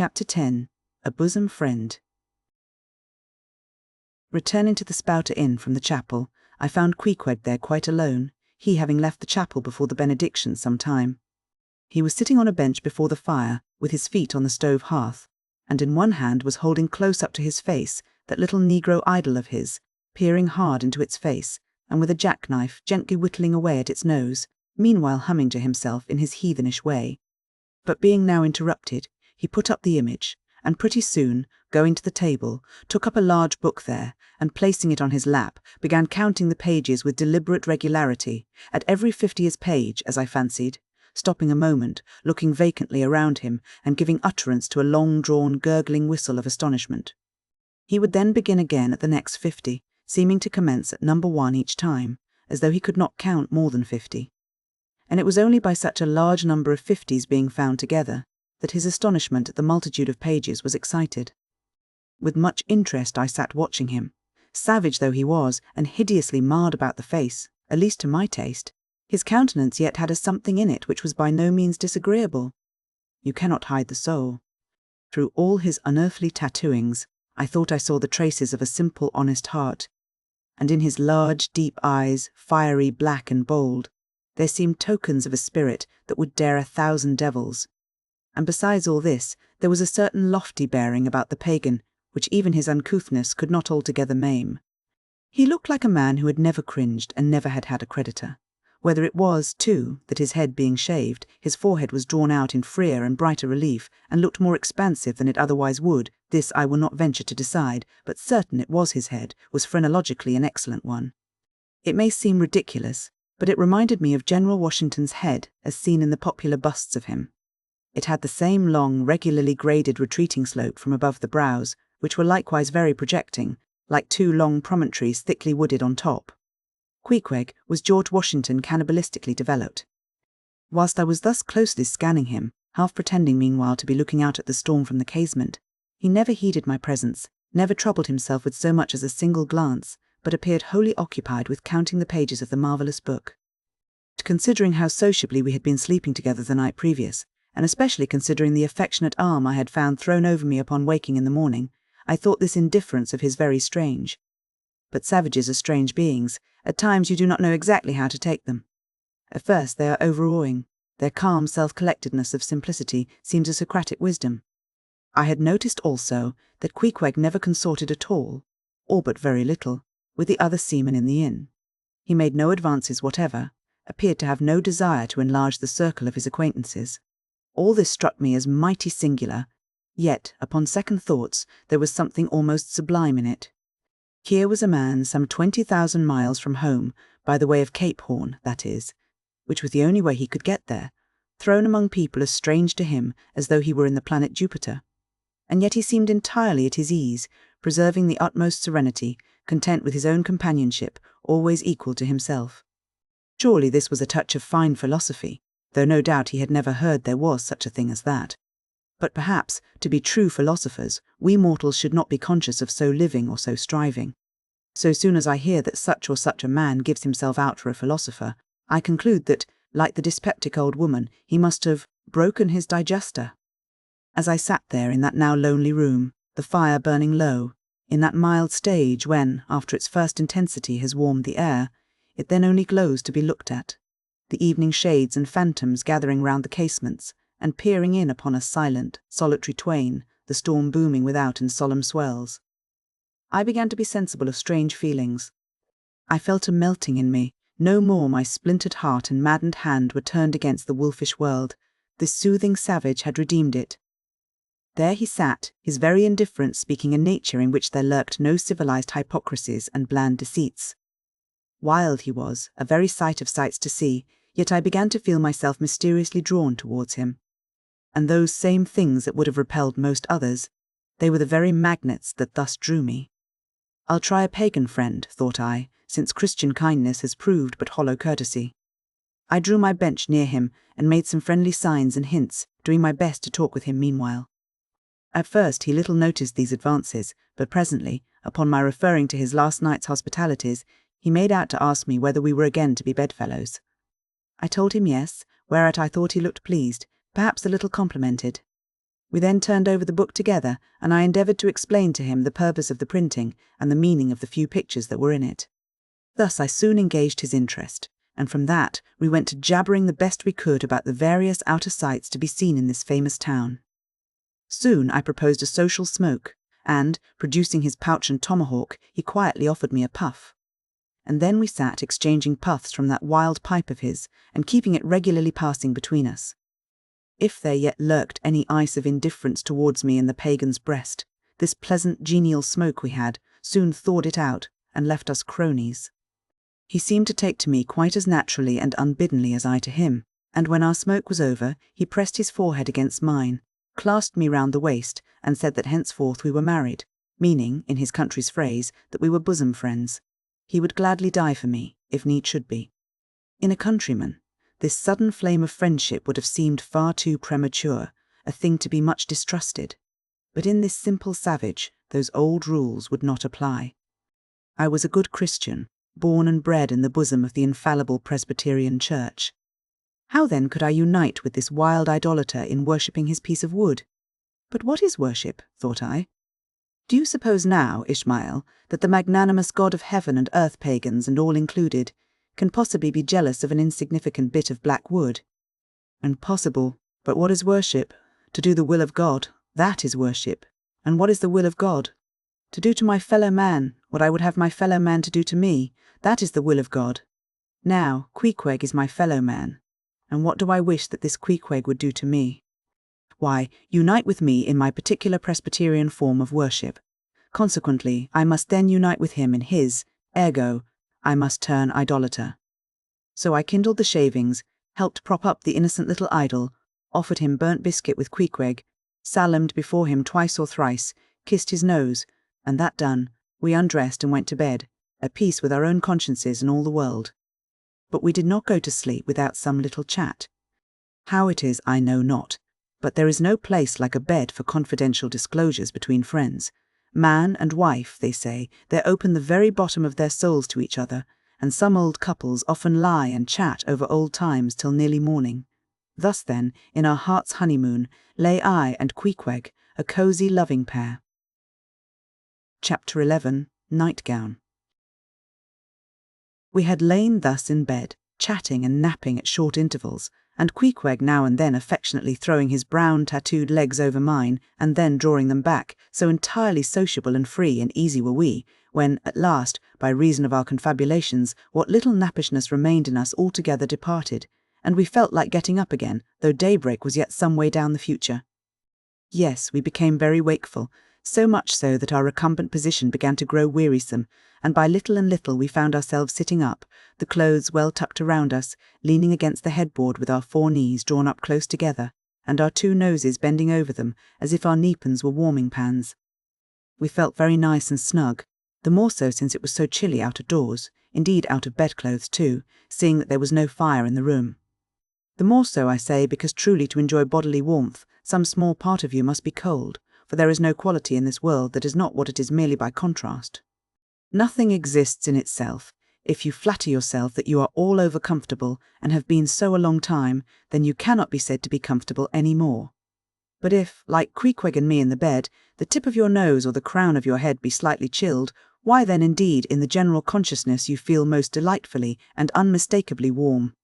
Chapter 10. A Bosom Friend. Returning to the Spouter-Inn from the chapel, I found Queequeg there quite alone, he having left the chapel before the benediction some time. He was sitting on a bench before the fire, with his feet on the stove hearth, and in one hand was holding close up to his face that little negro idol of his, peering hard into its face, and with a jackknife gently whittling away at its nose, meanwhile humming to himself in his heathenish way. But being now interrupted, he put up the image, and pretty soon, going to the table, took up a large book there, and placing it on his lap, began counting the pages with deliberate regularity, at every 50th page, as I fancied, stopping a moment, looking vacantly around him, and giving utterance to a long-drawn, gurgling whistle of astonishment. He would then begin again at the next 50, seeming to commence at number 1 each time, as though he could not count more than 50. And it was only by such a large number of 50s being found together that his astonishment at the multitude of pages was excited. With much interest I sat watching him. Savage though he was, and hideously marred about the face, at least to my taste, his countenance yet had a something in it which was by no means disagreeable. You cannot hide the soul. Through all his unearthly tattooings, I thought I saw the traces of a simple, honest heart, and in his large, deep eyes, fiery, black and bold, there seemed tokens of a spirit that would dare 1,000 devils. And besides all this, there was a certain lofty bearing about the pagan, which even his uncouthness could not altogether maim. He looked like a man who had never cringed and never had had a creditor. Whether it was, too, that his head being shaved, his forehead was drawn out in freer and brighter relief, and looked more expansive than it otherwise would, this I will not venture to decide, but certain it was his head, was phrenologically an excellent one. It may seem ridiculous, but it reminded me of General Washington's head as seen in the popular busts of him. It had the same long, regularly graded retreating slope from above the brows, which were likewise very projecting, like 2 long promontories thickly wooded on top. Queequeg was George Washington cannibalistically developed. Whilst I was thus closely scanning him, half pretending meanwhile to be looking out at the storm from the casement, he never heeded my presence, never troubled himself with so much as a single glance, but appeared wholly occupied with counting the pages of the marvellous book. Considering how sociably we had been sleeping together the night previous, and especially considering the affectionate arm I had found thrown over me upon waking in the morning, I thought this indifference of his very strange. But savages are strange beings. At times you do not know exactly how to take them. At first they are overawing. Their calm self-collectedness of simplicity seems a Socratic wisdom. I had noticed also that Queequeg never consorted at all, or but very little, with the other seamen in the inn. He made no advances whatever, appeared to have no desire to enlarge the circle of his acquaintances. All this struck me as mighty singular, yet, upon second thoughts, there was something almost sublime in it. Here was a man some 20,000 miles from home, by the way of Cape Horn, that is, which was the only way he could get there, thrown among people as strange to him as though he were in the planet Jupiter. And yet he seemed entirely at his ease, preserving the utmost serenity, content with his own companionship, always equal to himself. Surely this was a touch of fine philosophy, though no doubt he had never heard there was such a thing as that. But perhaps, to be true philosophers, we mortals should not be conscious of so living or so striving. So soon as I hear that such or such a man gives himself out for a philosopher, I conclude that, like the dyspeptic old woman, he must have broken his digester. As I sat there in that now lonely room, the fire burning low, in that mild stage when, after its first intensity has warmed the air, it then only glows to be looked at, the evening shades and phantoms gathering round the casements, and peering in upon us silent, solitary twain, the storm booming without in solemn swells, I began to be sensible of strange feelings. I felt a melting in me. No more my splintered heart and maddened hand were turned against the wolfish world. This soothing savage had redeemed it. There he sat, his very indifference speaking a nature in which there lurked no civilized hypocrisies and bland deceits. Wild he was, a very sight of sights to see, yet I began to feel myself mysteriously drawn towards him. And those same things that would have repelled most others, they were the very magnets that thus drew me. I'll try a pagan friend, thought I, since Christian kindness has proved but hollow courtesy. I drew my bench near him and made some friendly signs and hints, doing my best to talk with him meanwhile. At first he little noticed these advances, but presently, upon my referring to his last night's hospitalities, he made out to ask me whether we were again to be bedfellows. I told him yes, whereat I thought he looked pleased, perhaps a little complimented. We then turned over the book together, and I endeavoured to explain to him the purpose of the printing and the meaning of the few pictures that were in it. Thus I soon engaged his interest, and from that we went to jabbering the best we could about the various outer sights to be seen in this famous town. Soon I proposed a social smoke, and, producing his pouch and tomahawk, he quietly offered me a puff. And then we sat exchanging puffs from that wild pipe of his, and keeping it regularly passing between us. If there yet lurked any ice of indifference towards me in the pagan's breast, this pleasant genial smoke we had soon thawed it out and left us cronies. He seemed to take to me quite as naturally and unbiddenly as I to him, and when our smoke was over, he pressed his forehead against mine, clasped me round the waist, and said that henceforth we were married, meaning, in his country's phrase, that we were bosom friends. He would gladly die for me, if need should be. In a countryman, this sudden flame of friendship would have seemed far too premature, a thing to be much distrusted. But in this simple savage, those old rules would not apply. I was a good Christian, born and bred in the bosom of the infallible Presbyterian Church. How then could I unite with this wild idolater in worshipping his piece of wood? But what is worship, thought I? Do you suppose now, Ishmael, that the magnanimous God of heaven and earth pagans and all included can possibly be jealous of an insignificant bit of black wood? Impossible. But what is worship? To do the will of God, that is worship. And what is the will of God? To do to my fellow man what I would have my fellow man to do to me, that is the will of God. Now, Queequeg is my fellow man. And what do I wish that this Queequeg would do to me? Why, unite with me in my particular Presbyterian form of worship. Consequently, I must then unite with him in his, ergo, I must turn idolater. So I kindled the shavings, helped prop up the innocent little idol, offered him burnt biscuit with Queequeg, salamed before him twice or thrice, kissed his nose, and that done, we undressed and went to bed, at peace with our own consciences and all the world. But we did not go to sleep without some little chat. How it is I know not, but there is no place like a bed for confidential disclosures between friends. Man and wife, they say, they open the very bottom of their souls to each other, and some old couples often lie and chat over old times till nearly morning. Thus then, in our heart's honeymoon, lay I and Queequeg, a cosy, loving pair. Chapter 11. Nightgown. We had lain thus in bed, chatting and napping at short intervals, and Queequeg now and then affectionately throwing his brown tattooed legs over mine, and then drawing them back, so entirely sociable and free and easy were we, when, at last, by reason of our confabulations, what little nappishness remained in us altogether departed, and we felt like getting up again, though daybreak was yet some way down the future. Yes, we became very wakeful, so much so that our recumbent position began to grow wearisome, and by little and little we found ourselves sitting up, the clothes well tucked around us, leaning against the headboard with our 4 knees drawn up close together, and our 2 noses bending over them, as if our kneepins were warming pans. We felt very nice and snug, the more so since it was so chilly out of doors, indeed out of bedclothes too, seeing that there was no fire in the room. The more so, I say, because truly to enjoy bodily warmth, some small part of you must be cold, for there is no quality in this world that is not what it is merely by contrast. Nothing exists in itself. If you flatter yourself that you are all over comfortable and have been so a long time, then you cannot be said to be comfortable any more. But if, like Queequeg and me in the bed, the tip of your nose or the crown of your head be slightly chilled, why then indeed in the general consciousness you feel most delightfully and unmistakably warm.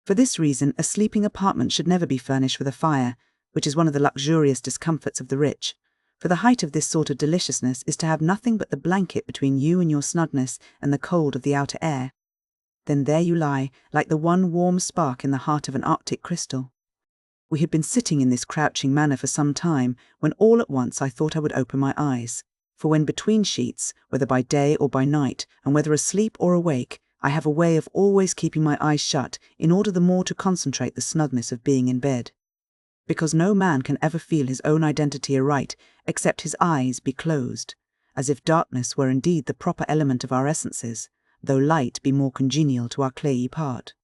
For this reason a sleeping apartment should never be furnished with a fire, which is one of the luxurious discomforts of the rich. For the height of this sort of deliciousness is to have nothing but the blanket between you and your snugness and the cold of the outer air. Then there you lie, like the one warm spark in the heart of an Arctic crystal. We had been sitting in this crouching manner for some time, when all at once I thought I would open my eyes. For when between sheets, whether by day or by night, and whether asleep or awake, I have a way of always keeping my eyes shut in order the more to concentrate the snugness of being in bed. Because no man can ever feel his own identity aright except his eyes be closed, as if darkness were indeed the proper element of our essences, though light be more congenial to our clayey part.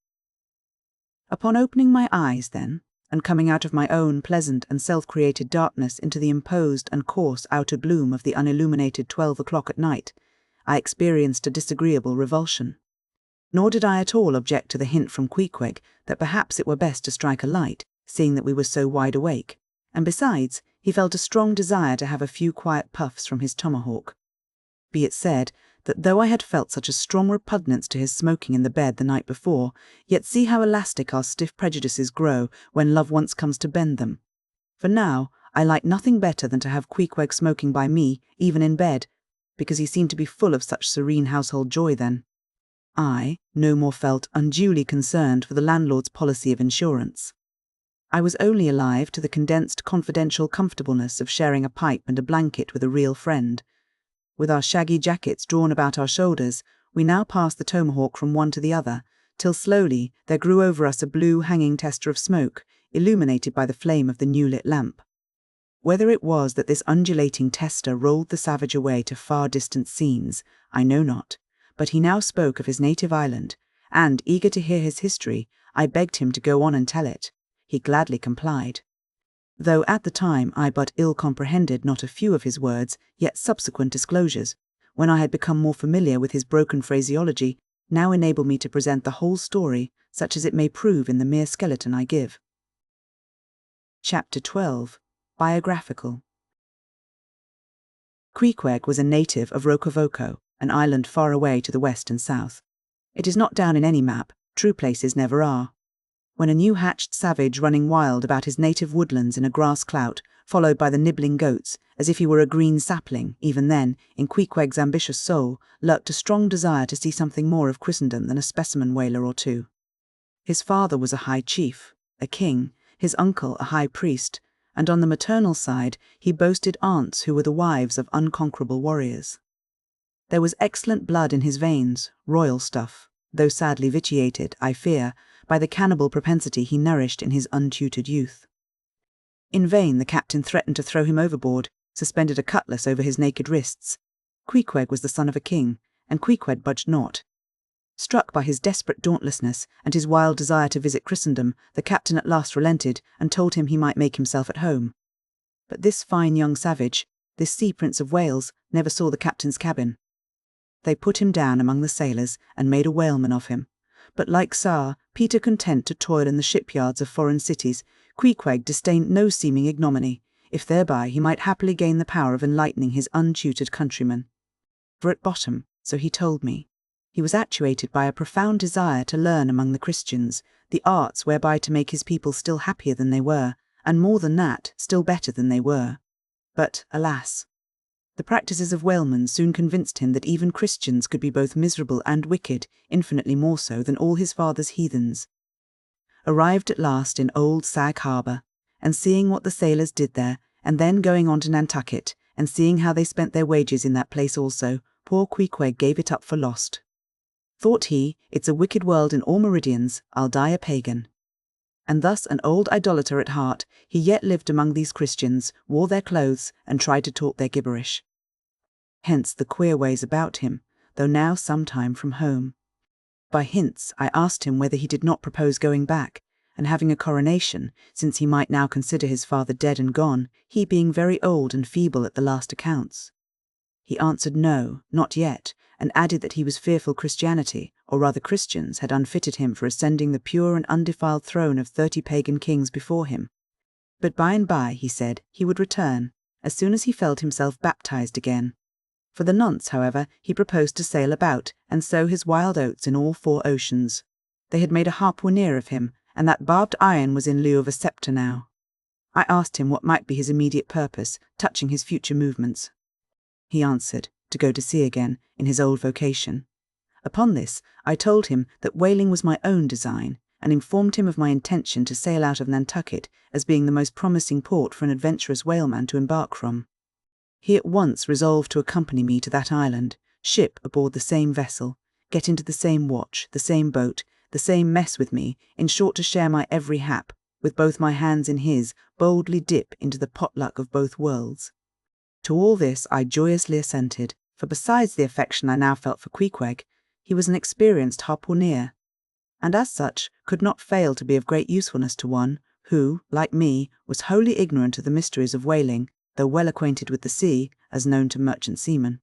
Upon opening my eyes, then, and coming out of my own pleasant and self-created darkness into the imposed and coarse outer gloom of the unilluminated 12 o'clock at night, I experienced a disagreeable revulsion. Nor did I at all object to the hint from Queequeg that perhaps it were best to strike a light, seeing that we were so wide awake, and besides, He felt a strong desire to have a few quiet puffs from his tomahawk. Be it said that though I had felt such a strong repugnance to his smoking in the bed the night before, yet see how elastic our stiff prejudices grow when love once comes to bend them. For now, I liked nothing better than to have Queequeg smoking by me, even in bed, because he seemed to be full of such serene household joy then. I no more felt unduly concerned for the landlord's policy of insurance. I was only alive to the condensed confidential comfortableness of sharing a pipe and a blanket with a real friend. With our shaggy jackets drawn about our shoulders, we now passed the tomahawk from one to the other, till slowly there grew over us a blue hanging tester of smoke, illuminated by the flame of the new-lit lamp. Whether it was that this undulating tester rolled the savage away to far distant scenes, I know not, but he now spoke of his native island, and, eager to hear his history, I begged him to go on and tell it. He gladly complied. Though at the time I but ill comprehended not a few of his words, yet subsequent disclosures, when I had become more familiar with his broken phraseology, now enable me to present the whole story, such as it may prove in the mere skeleton I give. Chapter 12. Biographical. Queequeg was a native of Rokovoko, an island far away to the west and south. It is not down in any map, true places never are. When a new-hatched savage running wild about his native woodlands in a grass clout, followed by the nibbling goats, as if he were a green sapling, even then, in Queequeg's ambitious soul, lurked a strong desire to see something more of Christendom than a specimen whaler or two. His father was a high chief, a king, his uncle a high priest, and on the maternal side he boasted aunts who were the wives of unconquerable warriors. There was excellent blood in his veins, royal stuff, though sadly vitiated, I fear, by the cannibal propensity he nourished in his untutored youth. In vain the captain threatened to throw him overboard, suspended a cutlass over his naked wrists. Queequeg was the son of a king, and Queequeg budged not. Struck by his desperate dauntlessness and his wild desire to visit Christendom, the captain at last relented and told him he might make himself at home. But this fine young savage, this sea prince of Wales, never saw the captain's cabin. They put him down among the sailors and made a whaleman of him. But like Tsar, Peter content to toil in the shipyards of foreign cities, Queequeg disdained no seeming ignominy, if thereby he might happily gain the power of enlightening his untutored countrymen. For at bottom, so he told me, he was actuated by a profound desire to learn among the Christians the arts whereby to make his people still happier than they were, and more than that, still better than they were. But, alas! The practices of whalemen soon convinced him that even Christians could be both miserable and wicked, infinitely more so than all his father's heathens. Arrived at last in old Sag Harbour, and seeing what the sailors did there, and then going on to Nantucket, and seeing how they spent their wages in that place also, poor Queequeg gave it up for lost. Thought he, it's a wicked world in all meridians, I'll die a pagan. And thus an old idolater at heart, he yet lived among these Christians, wore their clothes, and tried to talk their gibberish. Hence the queer ways about him, though now some time from home. By hints I asked him whether he did not propose going back, and having a coronation, since he might now consider his father dead and gone, he being very old and feeble at the last accounts. He answered no, not yet, and added that he was fearful Christianity, or rather Christians, had unfitted him for ascending the pure and undefiled throne of 30 pagan kings before him. But by and by, he said, he would return, as soon as he felt himself baptized again. For the nonce, however, he proposed to sail about, and sow his wild oats in all 4 oceans. They had made a harpooner of him, and that barbed iron was in lieu of a sceptre now. I asked him what might be his immediate purpose, touching his future movements. He answered, to go to sea again, in his old vocation. Upon this, I told him that whaling was my own design, and informed him of my intention to sail out of Nantucket as being the most promising port for an adventurous whaleman to embark from. He at once resolved to accompany me to that island, ship aboard the same vessel, get into the same watch, the same boat, the same mess with me, in short to share my every hap, with both my hands in his, boldly dip into the potluck of both worlds. To all this I joyously assented, for besides the affection I now felt for Queequeg, he was an experienced harpooner, and as such could not fail to be of great usefulness to one who, like me, was wholly ignorant of the mysteries of whaling, though well acquainted with the sea, as known to merchant seamen.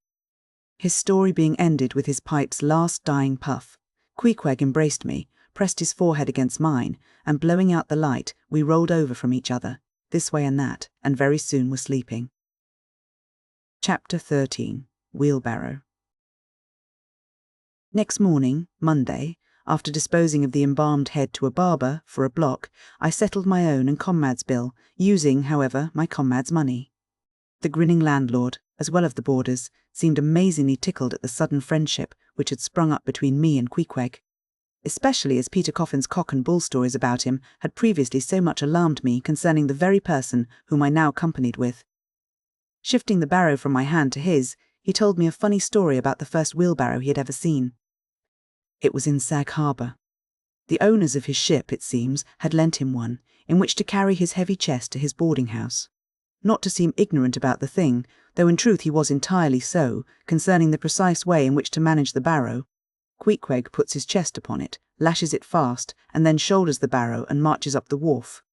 His story being ended with his pipe's last dying puff, Queequeg embraced me, pressed his forehead against mine, and blowing out the light, we rolled over from each other, this way and that, and very soon were sleeping. Chapter 13. Wheelbarrow. Next morning, Monday, after disposing of the embalmed head to a barber for a block, I settled my own and comrade's bill, using, however, my comrade's money. The grinning landlord, as well as the boarders, seemed amazingly tickled at the sudden friendship which had sprung up between me and Queequeg, especially as Peter Coffin's cock and bull stories about him had previously so much alarmed me concerning the very person whom I now companied with. Shifting the barrow from my hand to his, he told me a funny story about the first wheelbarrow he had ever seen. It was in Sag Harbour. The owners of his ship, it seems, had lent him one, in which to carry his heavy chest to his boarding-house. Not to seem ignorant about the thing, though in truth he was entirely so, concerning the precise way in which to manage the barrow, Queequeg puts his chest upon it, lashes it fast, and then shoulders the barrow and marches up the wharf.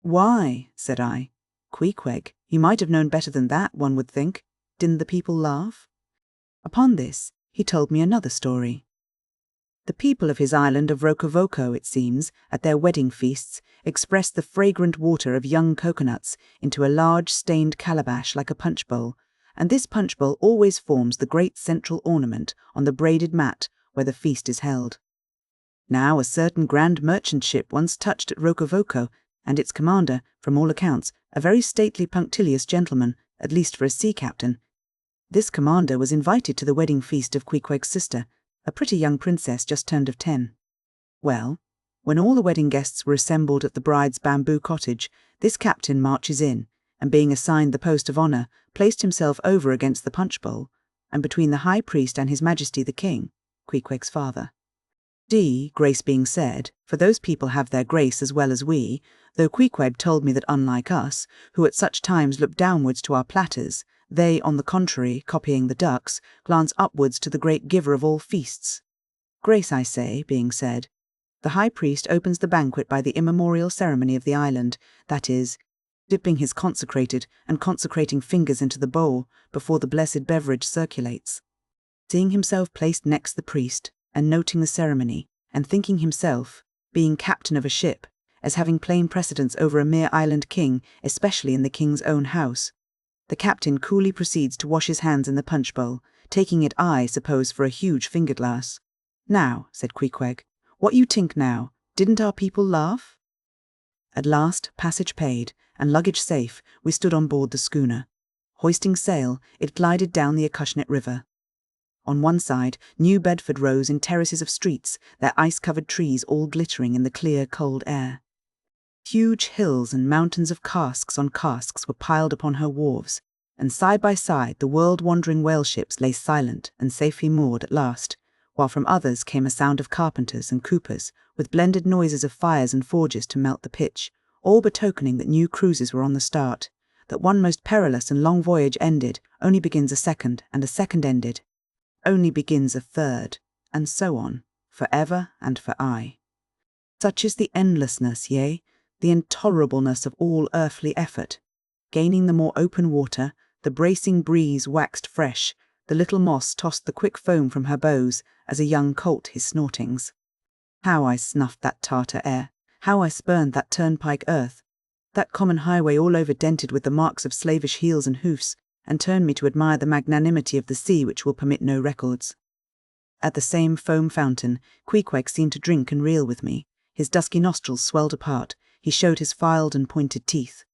"Why," said I, "Queequeg, you might have known better than that, one would think. Didn't the people laugh?" Upon this, he told me another story. The people of his island of Rokovoko, it seems, at their wedding feasts, expressed the fragrant water of young coconuts into a large stained calabash like a punch bowl, and this punch bowl always forms the great central ornament on the braided mat where the feast is held. Now a certain grand merchant ship once touched at Rokovoko, and its commander, from all accounts, a very stately punctilious gentleman, at least for a sea captain. This commander was invited to the wedding feast of Queequeg's sister, a pretty young princess just turned of 10. Well, when all the wedding guests were assembled at the bride's bamboo cottage, this captain marches in, and being assigned the post of honour, placed himself over against the punch bowl, and between the high priest and his majesty the king, Queequeg's father. Grace being said, for those people have their grace as well as we, though Queequeg told me that unlike us, who at such times look downwards to our platters, they, on the contrary, copying the ducks, glance upwards to the great giver of all feasts. Grace, I say, being said, the high priest opens the banquet by the immemorial ceremony of the island, that is, dipping his consecrated and consecrating fingers into the bowl before the blessed beverage circulates. Seeing himself placed next the priest, and noting the ceremony, and thinking himself, being captain of a ship, as having plain precedence over a mere island king, especially in the king's own house, the captain coolly proceeds to wash his hands in the punch bowl, taking it, I suppose, for a huge finger-glass. "Now," said Queequeg, "what you tink now? Didn't our people laugh?" At last, passage paid, and luggage safe, we stood on board the schooner. Hoisting sail, it glided down the Acushnet River. On one side, New Bedford rose in terraces of streets, their ice-covered trees all glittering in the clear, cold air. Huge hills and mountains of casks on casks were piled upon her wharves, and side by side the world-wandering whale-ships lay silent and safely moored at last, while from others came a sound of carpenters and coopers, with blended noises of fires and forges to melt the pitch, all betokening that new cruises were on the start, that one most perilous and long voyage ended, only begins a second, and a second ended, only begins a third, and so on, for ever and for aye. Such is the endlessness, yea, the intolerableness of all earthly effort. Gaining the more open water, the bracing breeze waxed fresh, the little moss tossed the quick foam from her bows, as a young colt his snortings. How I snuffed that Tartar air, how I spurned that turnpike earth, that common highway all over dented with the marks of slavish heels and hoofs, and turned me to admire the magnanimity of the sea which will permit no records. At the same foam fountain, Queequeg seemed to drink and reel with me. His dusky nostrils swelled apart, he showed his filed and pointed teeth.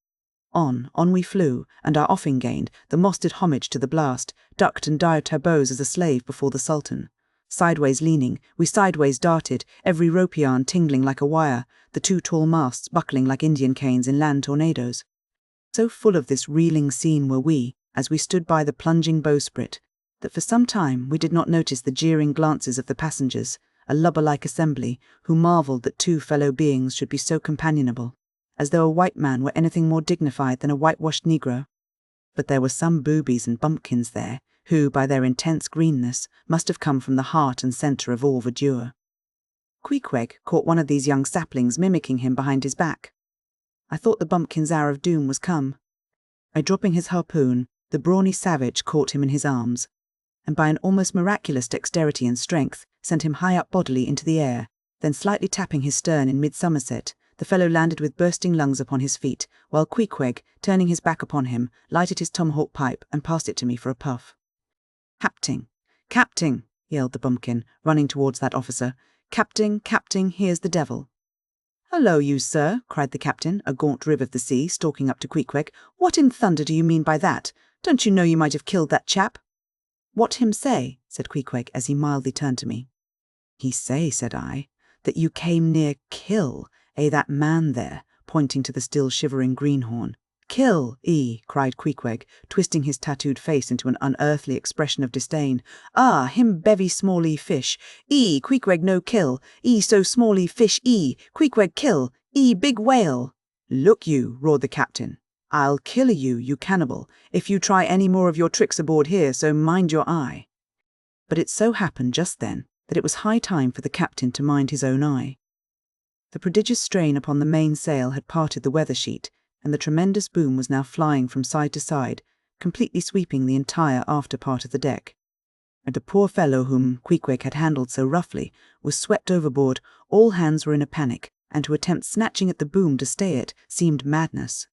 On we flew, and our offing gained, the moss did homage to the blast, ducked and dived her bows as a slave before the Sultan. Sideways leaning, we sideways darted, every rope yarn tingling like a wire, the two tall masts buckling like Indian canes in land tornadoes. So full of this reeling scene were we, as we stood by the plunging bowsprit, that for some time we did not notice the jeering glances of the passengers, a lubber-like assembly, who marvelled that two fellow beings should be so companionable, as though a white man were anything more dignified than a whitewashed negro. But there were some boobies and bumpkins there, who, by their intense greenness, must have come from the heart and centre of all verdure. Queequeg caught one of these young saplings mimicking him behind his back. I thought the bumpkin's hour of doom was come. Dropping his harpoon, the brawny savage caught him in his arms, and by an almost miraculous dexterity and strength, sent him high up bodily into the air, then slightly tapping his stern in mid-somerset, The fellow landed with bursting lungs upon his feet, while Queequeg, turning his back upon him, lighted his tomahawk pipe and passed it to me for a puff. "Capting! Capting!" yelled the bumpkin, running towards that officer. "Capting! Capting! Here's the devil!" "Hullo, you sir!" cried the captain, a gaunt rib of the sea, stalking up to Queequeg. "What in thunder do you mean by that? Don't you know you might have killed that chap?" "What him say?" said Queequeg, as he mildly turned to me. "He say," said I, "that you came near kill, that man there," pointing to the still shivering greenhorn. "Kill, cried Queequeg, twisting his tattooed face into an unearthly expression of disdain. "Ah, him bevy small fish. Queequeg no kill. So small fish, Queequeg kill. Big whale." "Look you," roared the captain. "I'll kill you, you cannibal, if you try any more of your tricks aboard here, so mind your eye." But it so happened just then that it was high time for the captain to mind his own eye. The prodigious strain upon the mainsail had parted the weather sheet, and the tremendous boom was now flying from side to side, completely sweeping the entire after part of the deck. And the poor fellow whom Queequeg had handled so roughly was swept overboard. All hands were in a panic, and to attempt snatching at the boom to stay it seemed madness.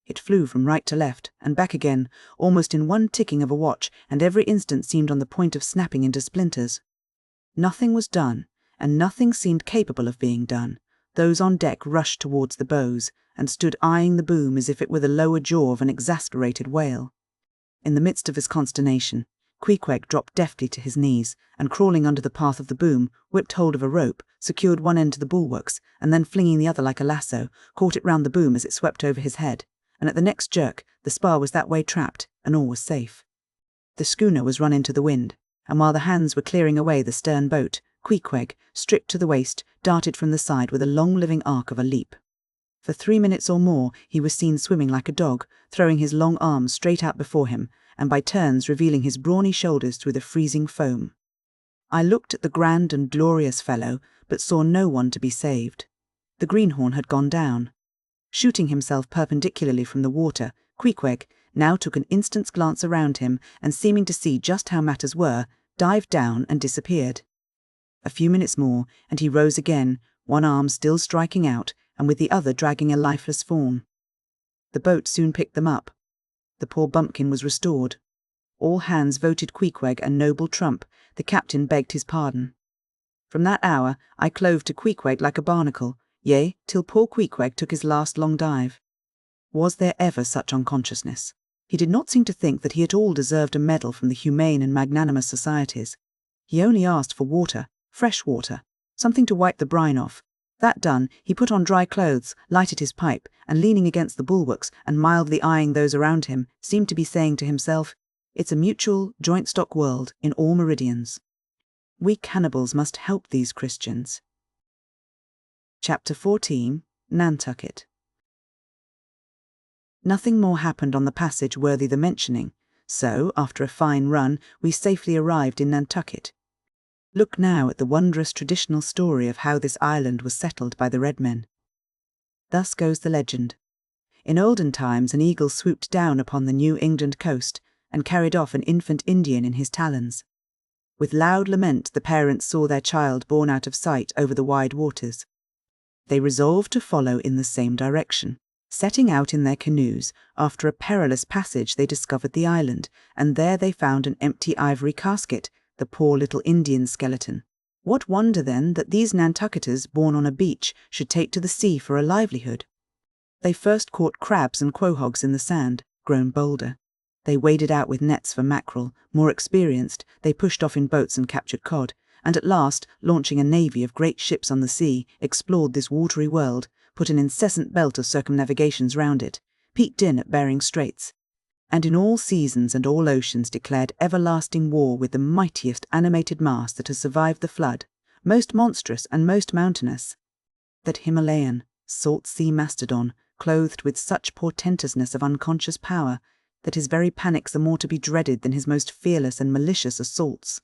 It flew from right to left, and back again, almost in one ticking of a watch, and every instant seemed on the point of snapping into splinters. Nothing was done, and nothing seemed capable of being done. Those on deck rushed towards the bows, and stood eyeing the boom as if it were the lower jaw of an exasperated whale. In the midst of his consternation, Queequeg dropped deftly to his knees, and crawling under the path of the boom, whipped hold of a rope, secured one end to the bulwarks, and then flinging the other like a lasso, caught it round the boom as it swept over his head, and at the next jerk the spar was that way trapped, and all was safe. The schooner was run into the wind, and while the hands were clearing away the stern boat, Queequeg, stripped to the waist, darted from the side with a long living arc of a leap. For 3 minutes or more he was seen swimming like a dog, throwing his long arms straight out before him, and by turns revealing his brawny shoulders through the freezing foam. I looked at the grand and glorious fellow, but saw no one to be saved. The greenhorn had gone down. Shooting himself perpendicularly from the water, Queequeg now took an instant's glance around him, and seeming to see just how matters were, dived down and disappeared. A few minutes more, and he rose again, one arm still striking out, and with the other dragging a lifeless form. The boat soon picked them up. The poor bumpkin was restored. All hands voted Queequeg a noble trump. The captain begged his pardon. From that hour I clove to Queequeg like a barnacle, yea, till poor Queequeg took his last long dive. Was there ever such unconsciousness? He did not seem to think that he at all deserved a medal from the humane and magnanimous societies. He only asked for water, fresh water, something to wipe the brine off. That done, he put on dry clothes, lighted his pipe, and leaning against the bulwarks and mildly eyeing those around him, seemed to be saying to himself, "It's a mutual, joint-stock world in all meridians. We cannibals must help these Christians." Chapter 14. Nantucket. Nothing more happened on the passage worthy the mentioning, so, after a fine run, we safely arrived in Nantucket. Look now at the wondrous traditional story of how this island was settled by the red men. Thus goes the legend. In olden times an eagle swooped down upon the New England coast and carried off an infant Indian in his talons. With loud lament the parents saw their child borne out of sight over the wide waters. They resolved to follow in the same direction. Setting out in their canoes, after a perilous passage they discovered the island, and there they found an empty ivory casket, the poor little Indian skeleton. What wonder, then, that these Nantucketers, born on a beach, should take to the sea for a livelihood? They first caught crabs and quahogs in the sand, grown bolder. They waded out with nets for mackerel. More experienced, they pushed off in boats and captured cod, and at last, launching a navy of great ships on the sea, explored this watery world, put an incessant belt of circumnavigations round it, peeked in at Bering Straits, and in all seasons and all oceans declared everlasting war with the mightiest animated mass that has survived the flood, most monstrous and most mountainous, that Himalayan, salt sea mastodon, clothed with such portentousness of unconscious power that his very panics are more to be dreaded than his most fearless and malicious assaults.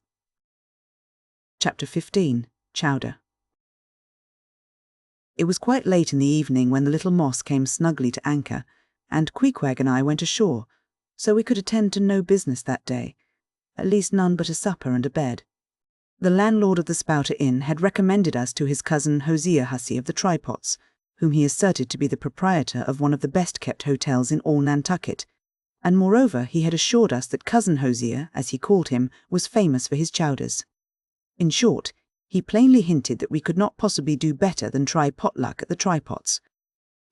Chapter 15. Chowder. It was quite late in the evening when the little Moss came snugly to anchor, and Queequeg and I went ashore, so we could attend to no business that day, at least none but a supper and a bed. The landlord of the Spouter-Inn had recommended us to his cousin Hosea Hussey of the Trypots, whom he asserted to be the proprietor of one of the best-kept hotels in all Nantucket, and moreover he had assured us that Cousin Hosea, as he called him, was famous for his chowders. In short, he plainly hinted that we could not possibly do better than try potluck at the Trypots.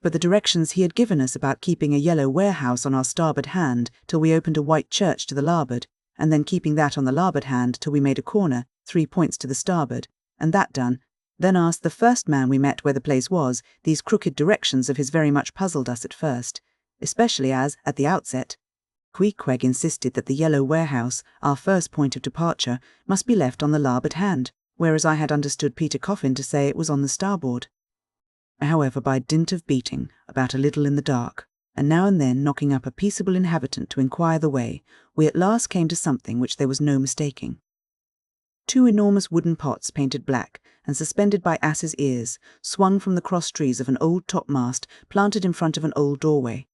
But the directions he had given us about keeping a yellow warehouse on our starboard hand till we opened a white church to the larboard, and then keeping that on the larboard hand till we made a corner, 3 points to the starboard, and that done, then asked the first man we met where the place was. These crooked directions of his very much puzzled us at first, especially as, at the outset, Queequeg insisted that the yellow warehouse, our first point of departure, must be left on the larboard hand, whereas I had understood Peter Coffin to say it was on the starboard. However, by dint of beating about a little in the dark, and now and then knocking up a peaceable inhabitant to inquire the way, we at last came to something which there was no mistaking. 2 enormous wooden pots painted black and suspended by asses' ears swung from the cross trees of an old topmast planted in front of an old doorway.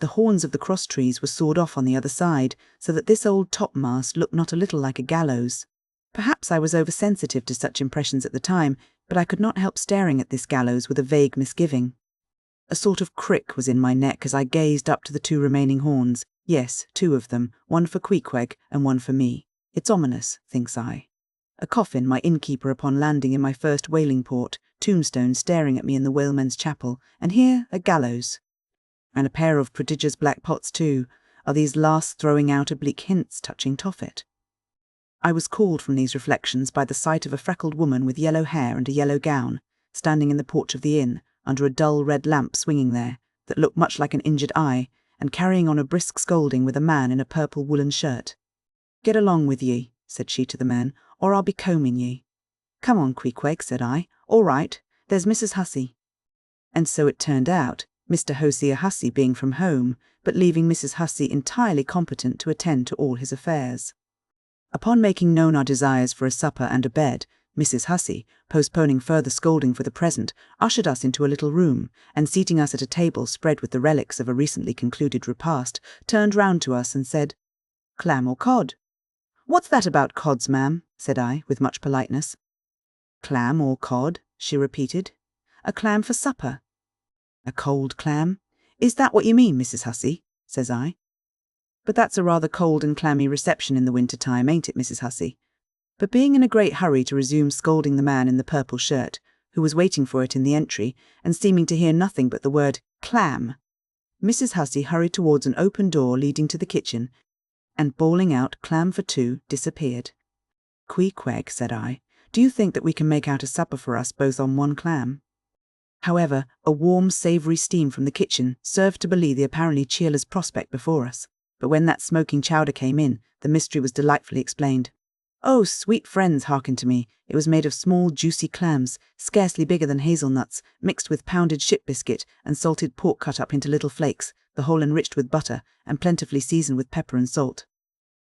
The horns of the cross trees were sawed off on the other side, so that this old topmast looked not a little like a gallows. Perhaps I was oversensitive to such impressions at the time, but I could not help staring at this gallows with a vague misgiving. A sort of crick was in my neck as I gazed up to the 2 remaining horns. Yes, 2 of them, one for Queequeg and one for me. It's ominous, thinks I. A coffin, my innkeeper upon landing in my first whaling port, tombstone staring at me in the whalemen's chapel, and here a gallows. And a pair of prodigious black pots too. Are these last throwing out oblique hints touching Tophet? I was called from these reflections by the sight of a freckled woman with yellow hair and a yellow gown, standing in the porch of the inn, under a dull red lamp swinging there, that looked much like an injured eye, and carrying on a brisk scolding with a man in a purple woollen shirt. "Get along with ye," said she to the man, "or I'll be combing ye." "Come on, Queequeg," said I. "All right, there's Mrs. Hussey." And so it turned out, Mr. Hosea Hussey being from home, but leaving Mrs. Hussey entirely competent to attend to all his affairs. Upon making known our desires for a supper and a bed, Mrs. Hussey, postponing further scolding for the present, ushered us into a little room, and seating us at a table spread with the relics of a recently concluded repast, turned round to us and said, "Clam or cod?" "What's that about cods, ma'am?" said I, with much politeness. "Clam or cod," she repeated. "A clam for supper." "A cold clam? Is that what you mean, Mrs. Hussey?" says I. "But that's a rather cold and clammy reception in the winter time, ain't it, Mrs. Hussey?" But being in a great hurry to resume scolding the man in the purple shirt, who was waiting for it in the entry, and seeming to hear nothing but the word "clam," Mrs. Hussey hurried towards an open door leading to the kitchen, and bawling out "clam for 2," disappeared. "Queequeg," said I, "do you think that we can make out a supper for us both on 1 clam?" However, a warm, savoury steam from the kitchen served to belie the apparently cheerless prospect before us. But when that smoking chowder came in, the mystery was delightfully explained. Oh, sweet friends, hearken to me. It was made of small, juicy clams, scarcely bigger than hazelnuts, mixed with pounded ship biscuit and salted pork cut up into little flakes, the whole enriched with butter, and plentifully seasoned with pepper and salt.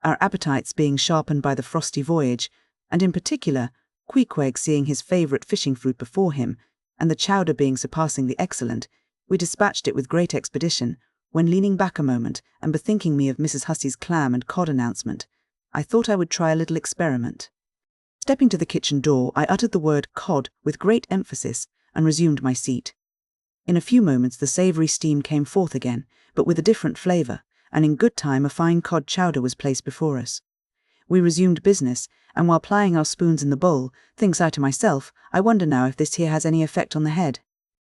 Our appetites being sharpened by the frosty voyage, and in particular, Queequeg seeing his favourite fishing fruit before him, and the chowder being surpassingly excellent, we dispatched it with great expedition, when leaning back a moment, and bethinking me of Mrs. Hussey's clam and cod announcement, I thought I would try a little experiment. Stepping to the kitchen door, I uttered the word cod with great emphasis, and resumed my seat. In a few moments the savoury steam came forth again, but with a different flavour, and in good time a fine cod chowder was placed before us. We resumed business, and while plying our spoons in the bowl, thinks I to myself, I wonder now if this here has any effect on the head.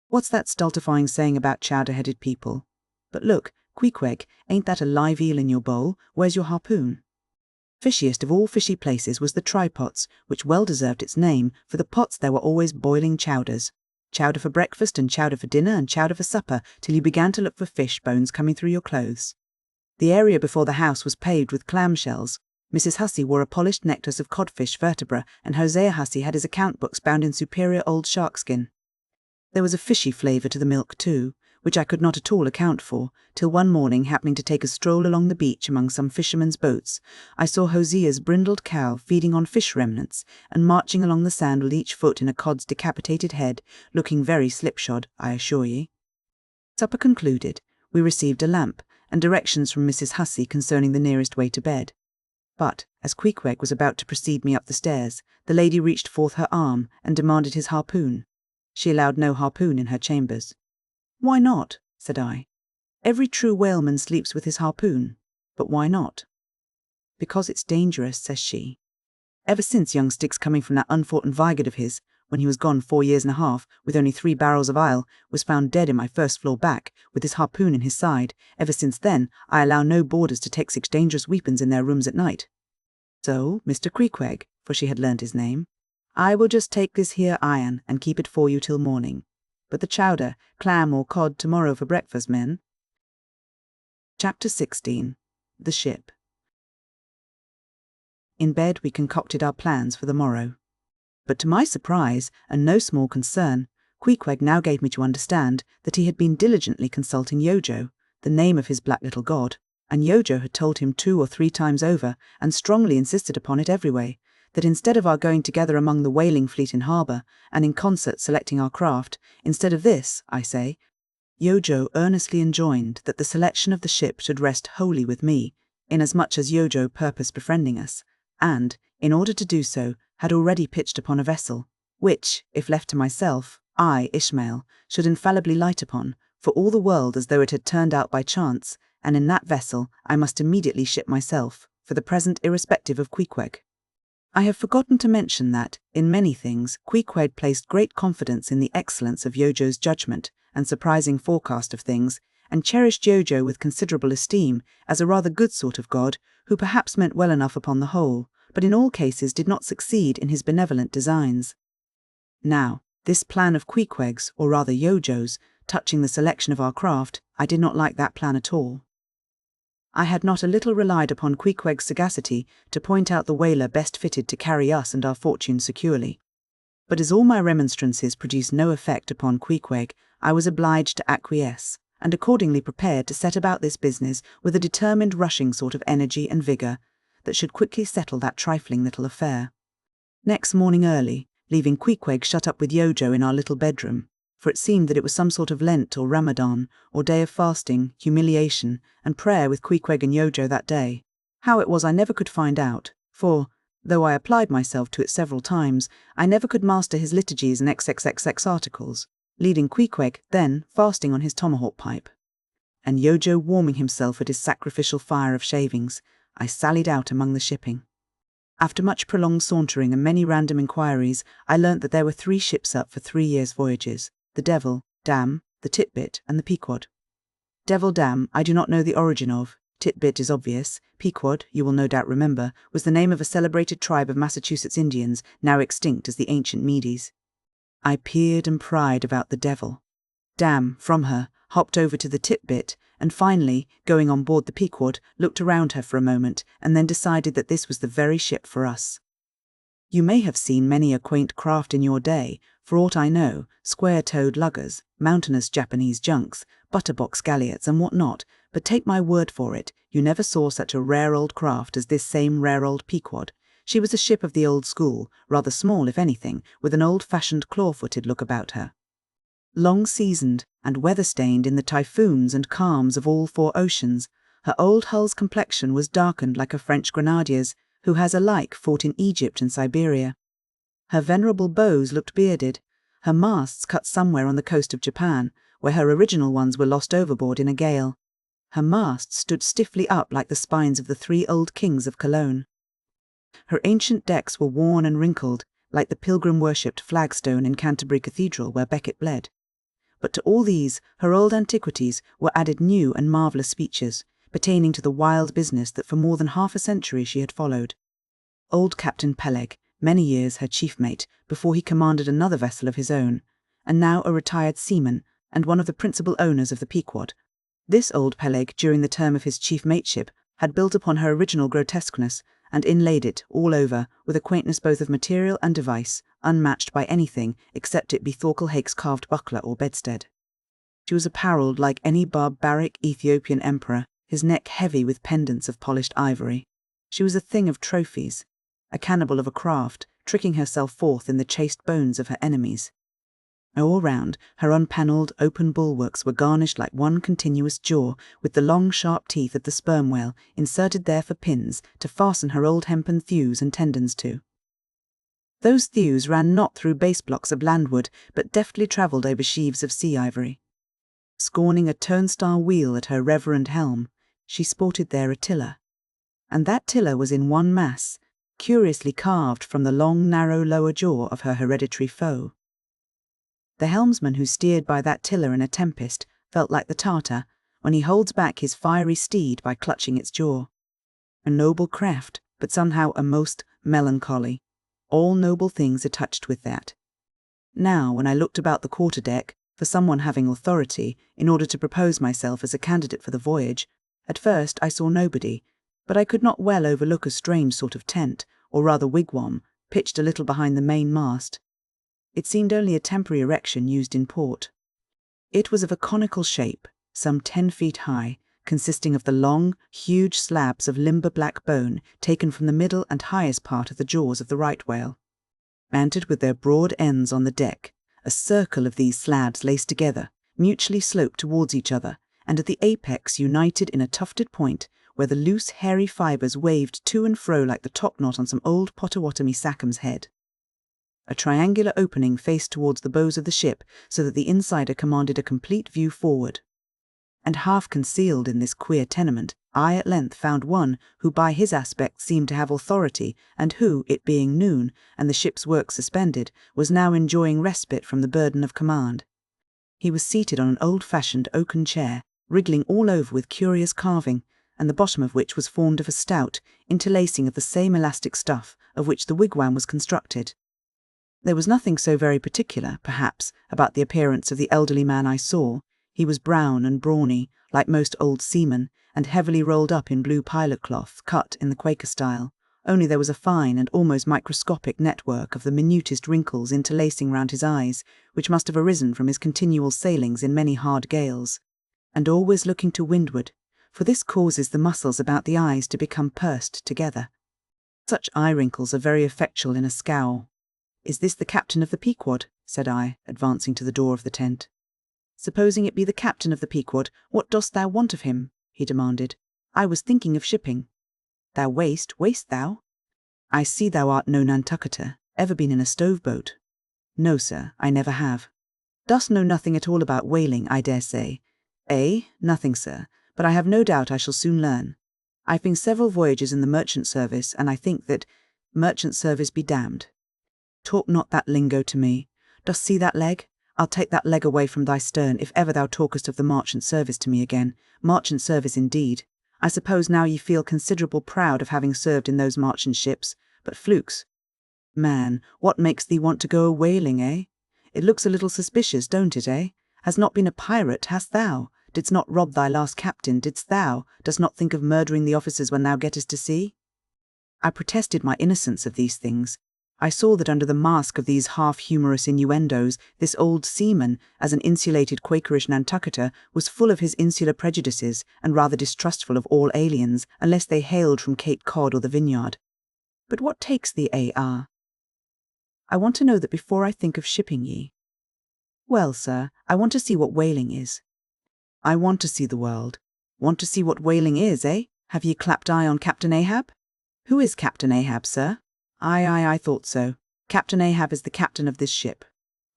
What's that stultifying saying about chowder-headed people? But look, Queequeg, ain't that a live eel in your bowl? Where's your harpoon? Fishiest of all fishy places was the Trypots, which well deserved its name, for the pots there were always boiling chowders. Chowder for breakfast, and chowder for dinner, and chowder for supper, till you began to look for fish bones coming through your clothes. The area before the house was paved with clam shells. Mrs. Hussey wore a polished necklace of codfish vertebra, and Hosea Hussey had his account books bound in superior old sharkskin. There was a fishy flavour to the milk too, which I could not at all account for, till one morning, happening to take a stroll along the beach among some fishermen's boats, I saw Hosea's brindled cow feeding on fish remnants, and marching along the sand with each foot in a cod's decapitated head, looking very slipshod, I assure ye. Supper concluded, we received a lamp, and directions from Mrs. Hussey concerning the nearest way to bed. But, as Queequeg was about to precede me up the stairs, the lady reached forth her arm, and demanded his harpoon. She allowed no harpoon in her chambers. "Why not?" said I. "Every true whaleman sleeps with his harpoon. But why not?" "Because it's dangerous," says she. "Ever since young Sticks coming from that unfought Vigard of his, when he was gone 4 years and a half, with only 3 barrels of ile, was found dead in my first floor back, with his harpoon in his side, ever since then I allow no boarders to take such dangerous weapons in their rooms at night. So, Mr. Queequeg, for she had learned his name, I will just take this here iron and keep it for you till morning. But the chowder, clam or cod tomorrow for breakfast, men." Chapter 16. The Ship. In bed we concocted our plans for the morrow. But to my surprise, and no small concern, Queequeg now gave me to understand that he had been diligently consulting Yojo, the name of his black little god, and Yojo had told him 2 or 3 times over, and strongly insisted upon it every way, that instead of our going together among the whaling fleet in harbour, and in concert selecting our craft, instead of this, I say, Yojo earnestly enjoined that the selection of the ship should rest wholly with me, inasmuch as Yojo purposed befriending us, and, in order to do so, had already pitched upon a vessel, which, if left to myself, I, Ishmael, should infallibly light upon, for all the world as though it had turned out by chance, and in that vessel I must immediately ship myself, for the present irrespective of Queequeg. I have forgotten to mention that, in many things, Queequeg placed great confidence in the excellence of Yojo's judgment and surprising forecast of things, and cherished Yojo with considerable esteem as a rather good sort of god, who perhaps meant well enough upon the whole, but in all cases did not succeed in his benevolent designs. Now, this plan of Queequeg's, or rather Yojo's, touching the selection of our craft, I did not like that plan at all. I had not a little relied upon Queequeg's sagacity to point out the whaler best fitted to carry us and our fortune securely. But as all my remonstrances produced no effect upon Queequeg, I was obliged to acquiesce, and accordingly prepared to set about this business with a determined rushing sort of energy and vigour that should quickly settle that trifling little affair. Next morning early, leaving Queequeg shut up with Yojo in our little bedroom, for it seemed that it was some sort of Lent or Ramadan, or day of fasting, humiliation, and prayer with Queequeg and Yojo that day. How it was I never could find out, for, though I applied myself to it several times, I never could master his liturgies and XXXX articles, leading Queequeg, then, fasting on his tomahawk pipe. And Yojo warming himself at his sacrificial fire of shavings, I sallied out among the shipping. After much prolonged sauntering and many random inquiries, I learnt that there were 3 ships up for 3 years' voyages: the Devil, Dam, the Tit-Bit, and the Pequod. Devil Dam I do not know the origin of. Tit-Bit is obvious. Pequod, you will no doubt remember, was the name of a celebrated tribe of Massachusetts Indians, now extinct as the ancient Medes. I peered and pried about the Devil. Dam, from her, hopped over to the Tit-Bit, and finally, going on board the Pequod, looked around her for a moment, and then decided that this was the very ship for us. You may have seen many a quaint craft in your day, for aught I know, square-toed luggers, mountainous Japanese junks, butterbox galliots, and what not, but take my word for it, you never saw such a rare old craft as this same rare old Pequod. She was a ship of the old school, rather small if anything, with an old-fashioned claw-footed look about her. Long-seasoned and weather-stained in the typhoons and calms of all 4 oceans, her old hull's complexion was darkened like a French grenadier's, who has alike fought in Egypt and Siberia. Her venerable bows looked bearded, her masts cut somewhere on the coast of Japan, where her original ones were lost overboard in a gale. Her masts stood stiffly up like the spines of the 3 old kings of Cologne. Her ancient decks were worn and wrinkled, like the pilgrim-worshipped flagstone in Canterbury Cathedral where Becket bled. But to all these, her old antiquities, were added new and marvellous features, pertaining to the wild business that for more than half a century she had followed. Old Captain Peleg, many years her chief mate, before he commanded another vessel of his own, and now a retired seaman, and one of the principal owners of the Pequod. This old Peleg, during the term of his chief mateship, had built upon her original grotesqueness, and inlaid it, all over, with a quaintness both of material and device, unmatched by anything except it be Thorkel Hake's carved buckler or bedstead. She was apparelled like any barbaric Ethiopian emperor, his neck heavy with pendants of polished ivory. She was a thing of trophies, a cannibal of a craft, tricking herself forth in the chased bones of her enemies. All round, her unpanelled, open bulwarks were garnished like one continuous jaw, with the long, sharp teeth of the sperm whale inserted there for pins to fasten her old hempen thews and tendons to. Those thews ran not through base blocks of landwood, but deftly travelled over sheaves of sea ivory. Scorning a turnstile wheel at her reverend helm, she sported there a tiller. And that tiller was in one mass, curiously carved from the long, narrow lower jaw of her hereditary foe. The helmsman who steered by that tiller in a tempest felt like the Tartar when he holds back his fiery steed by clutching its jaw. A noble craft, but somehow a most melancholy. All noble things are touched with that. Now, when I looked about the quarter-deck for someone having authority in order to propose myself as a candidate for the voyage, at first I saw nobody, but I could not well overlook a strange sort of tent, or rather wigwam, pitched a little behind the main mast. It seemed only a temporary erection used in port. It was of a conical shape, some 10 feet high, consisting of the long, huge slabs of limber black bone taken from the middle and highest part of the jaws of the right whale. Mounted with their broad ends on the deck, a circle of these slabs laced together, mutually sloped towards each other, and at the apex united in a tufted point where the loose, hairy fibres waved to and fro like the topknot on some old Potawatomi Sackham's head. A triangular opening faced towards the bows of the ship so that the insider commanded a complete view forward. And half concealed in this queer tenement, I at length found one who by his aspect seemed to have authority, and who, it being noon, and the ship's work suspended, was now enjoying respite from the burden of command. He was seated on an old-fashioned oaken chair, wriggling all over with curious carving, and the bottom of which was formed of a stout interlacing of the same elastic stuff of which the wigwam was constructed. There was nothing so very particular, perhaps, about the appearance of the elderly man I saw. He was brown and brawny, like most old seamen, and heavily rolled up in blue pilot cloth, cut in the Quaker style, only there was a fine and almost microscopic network of the minutest wrinkles interlacing round his eyes, which must have arisen from his continual sailings in many hard gales, and always looking to windward, for this causes the muscles about the eyes to become pursed together. Such eye wrinkles are very effectual in a scowl. "Is this the captain of the Pequod?" said I, advancing to the door of the tent. "Supposing it be the captain of the Pequod, what dost thou want of him?" he demanded. "I was thinking of shipping." "Thou waste thou? I see thou art no Nantucketer. Ever been in a stove-boat?" "No, sir, I never have." "Dost know nothing at all about whaling, I dare say?" "Nothing, sir, but I have no doubt I shall soon learn. I've been several voyages in the merchant service, and I think that— merchant service be damned. Talk not that lingo to me. Dost see that leg? I'll take that leg away from thy stern if ever thou talkest of the marchant service to me again. Marchant service indeed. I suppose now ye feel considerable proud of having served in those marchant ships, but flukes. Man, what makes thee want to go a-whaling, eh? It looks a little suspicious, don't it, eh? Hast not been a pirate, hast thou? Didst not rob thy last captain, didst thou? Dost not think of murdering the officers when thou gettest to sea? I protested my innocence of these things. I saw that under the mask of these half-humorous innuendos, this old seaman, as an insulated Quakerish Nantucketer, was full of his insular prejudices and rather distrustful of all aliens, unless they hailed from Cape Cod or the Vineyard. "But what takes thee, A.R.? "I want to know that before I think of shipping ye." "Well, sir, I want to see what whaling is." "I want to see the world. Want to see what whaling is, eh? Have ye clapped eye on Captain Ahab?" "Who is Captain Ahab, sir?" I thought so. Captain Ahab is the captain of this ship."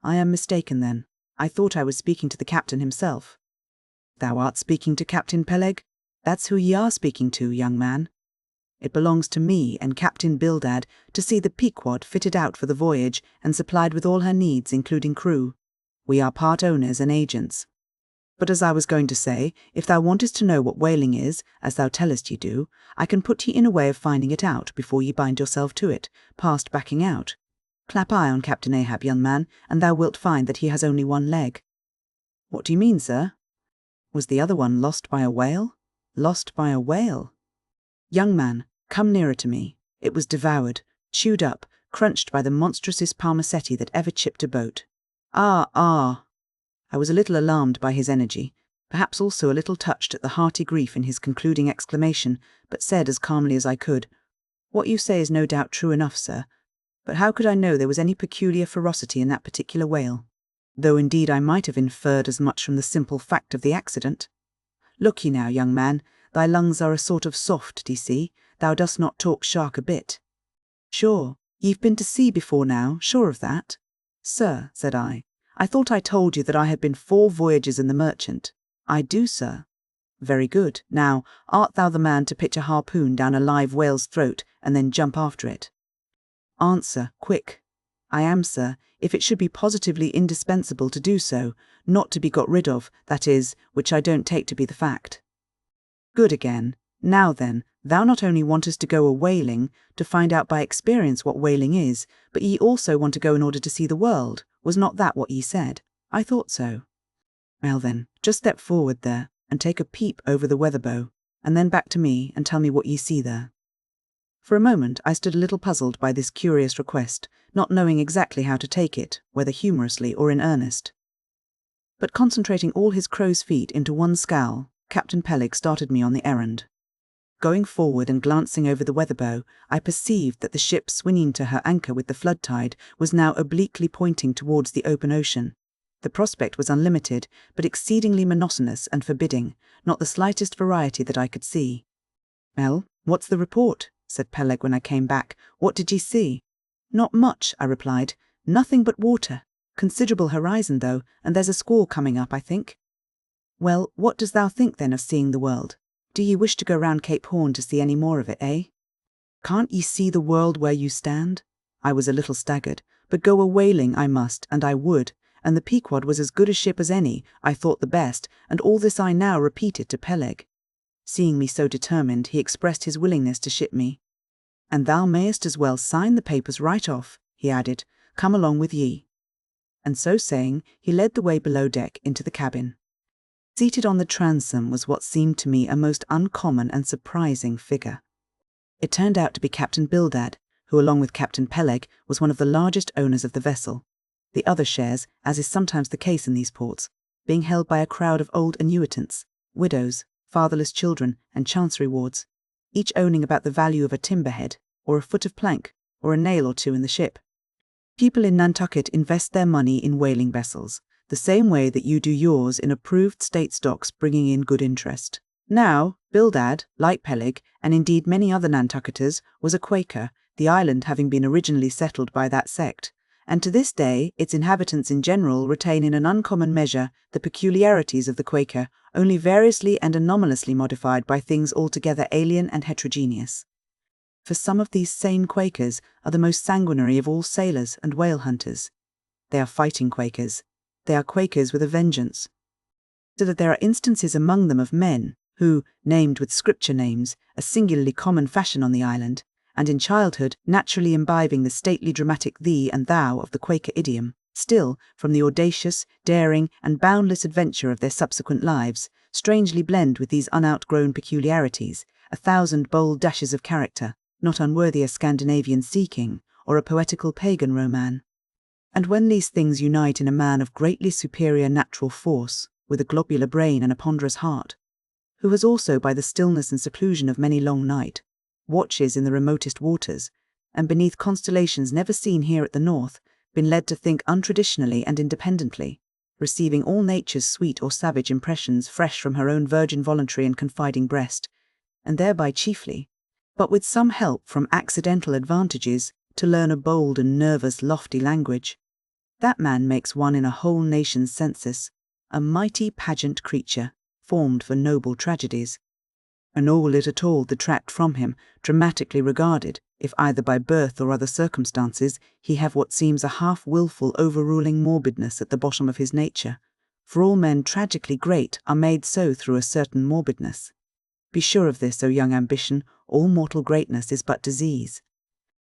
"I am mistaken, then. I thought I was speaking to the captain himself." "Thou art speaking to Captain Peleg? That's who ye are speaking to, young man. It belongs to me and Captain Bildad to see the Pequod fitted out for the voyage and supplied with all her needs, including crew. We are part owners and agents. But as I was going to say, if thou wantest to know what whaling is, as thou tellest ye do, I can put ye in a way of finding it out before ye bind yourself to it, past backing out. Clap eye on Captain Ahab, young man, and thou wilt find that he has only one leg." "What do you mean, sir? Was the other one lost by a whale?" "Lost by a whale?" "Young man, come nearer to me. It was devoured, chewed up, crunched by the monstrousest palmacetti that ever chipped a boat." Ah! I was a little alarmed by his energy, perhaps also a little touched at the hearty grief in his concluding exclamation, but said as calmly as I could, "What you say is no doubt true enough, sir, but how could I know there was any peculiar ferocity in that particular whale? Though indeed I might have inferred as much from the simple fact of the accident. Look ye now, young man, thy lungs are a sort of soft, d'ye see, thou dost not talk shark a bit." "Sure, "You've been to sea before now, sure of that?" "Sir," said I thought I told you that I had been 4 voyages in the Merchant." "I do, sir." "Very good. Now, art thou the man to pitch a harpoon down a live whale's throat and then jump after it?" "Answer, quick." "I am, sir, if it should be positively indispensable to do so, not to be got rid of, that is, which I don't take to be the fact." "Good again. Now then, thou not only wantest to go a-whaling, to find out by experience what whaling is, but ye also want to go in order to see the world. Was not that what ye said?" "I thought so." "Well then, just step forward there, and take a peep over the weather bow, and then back to me and tell me what ye see there." For a moment I stood a little puzzled by this curious request, not knowing exactly how to take it, whether humorously or in earnest. But concentrating all his crow's feet into one scowl, Captain Peleg started me on the errand. Going forward and glancing over the weather bow, I perceived that the ship swinging to her anchor with the flood tide was now obliquely pointing towards the open ocean. The prospect was unlimited, but exceedingly monotonous and forbidding, not the slightest variety that I could see. "Well, what's the report?" said Peleg when I came back. "What did ye see?" "Not much," I replied. "Nothing but water. Considerable horizon, though, and there's a squall coming up, I think." "Well, what dost thou think, then, of seeing the world? Do ye wish to go round Cape Horn to see any more of it, eh?" "Can't ye see the world where you stand?" I was a little staggered, but go a-whaling I must, and I would, and the Pequod was as good a ship as any, I thought the best, and all this I now repeated to Peleg. Seeing me so determined, he expressed his willingness to ship me. "And thou mayest as well sign the papers right off," he added. "Come along with ye." And so saying, he led the way below deck into the cabin. Seated on the transom was what seemed to me a most uncommon and surprising figure. It turned out to be Captain Bildad, who along with Captain Peleg was one of the largest owners of the vessel, the other shares, as is sometimes the case in these ports, being held by a crowd of old annuitants, widows, fatherless children, and chancery wards, each owning about the value of a timber-head, or a foot of plank, or a nail or two in the ship. People in Nantucket invest their money in whaling vessels, the same way that you do yours in approved state stocks bringing in good interest. Now, Bildad, like Peleg, and indeed many other Nantucketers, was a Quaker, the island having been originally settled by that sect, and to this day its inhabitants in general retain in an uncommon measure the peculiarities of the Quaker, only variously and anomalously modified by things altogether alien and heterogeneous. For some of these sane Quakers are the most sanguinary of all sailors and whale hunters. They are fighting Quakers. They are Quakers with a vengeance. So that there are instances among them of men who, named with scripture names, a singularly common fashion on the island, and in childhood naturally imbibing the stately dramatic thee and thou of the Quaker idiom, still, from the audacious, daring, and boundless adventure of their subsequent lives, strangely blend with these unoutgrown peculiarities 1,000 bold dashes of character, not unworthy a Scandinavian sea king or a poetical pagan Roman. And when these things unite in a man of greatly superior natural force, with a globular brain and a ponderous heart, who has also by the stillness and seclusion of many long night, watches in the remotest waters, and beneath constellations never seen here at the north, been led to think untraditionally and independently, receiving all nature's sweet or savage impressions fresh from her own virgin voluntary and confiding breast, and thereby chiefly, but with some help from accidental advantages, to learn a bold and nervous lofty language. That man makes one in a whole nation's census, a mighty pageant creature, formed for noble tragedies. And nor will it at all detract from him, dramatically regarded, if either by birth or other circumstances he have what seems a half-wilful overruling morbidness at the bottom of his nature, for all men tragically great are made so through a certain morbidness. Be sure of this, O young ambition, all mortal greatness is but disease.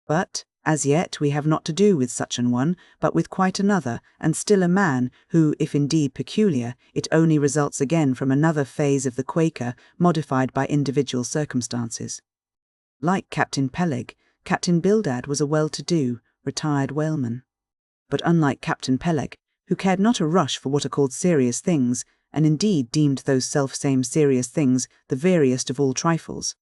But, as yet, we have not to do with such an one, but with quite another, and still a man, who, if indeed peculiar, it only results again from another phase of the Quaker, modified by individual circumstances. Like Captain Peleg, Captain Bildad was a well-to-do, retired whaleman. But unlike Captain Peleg, who cared not a rush for what are called serious things, and indeed deemed those self-same serious things the veriest of all trifles,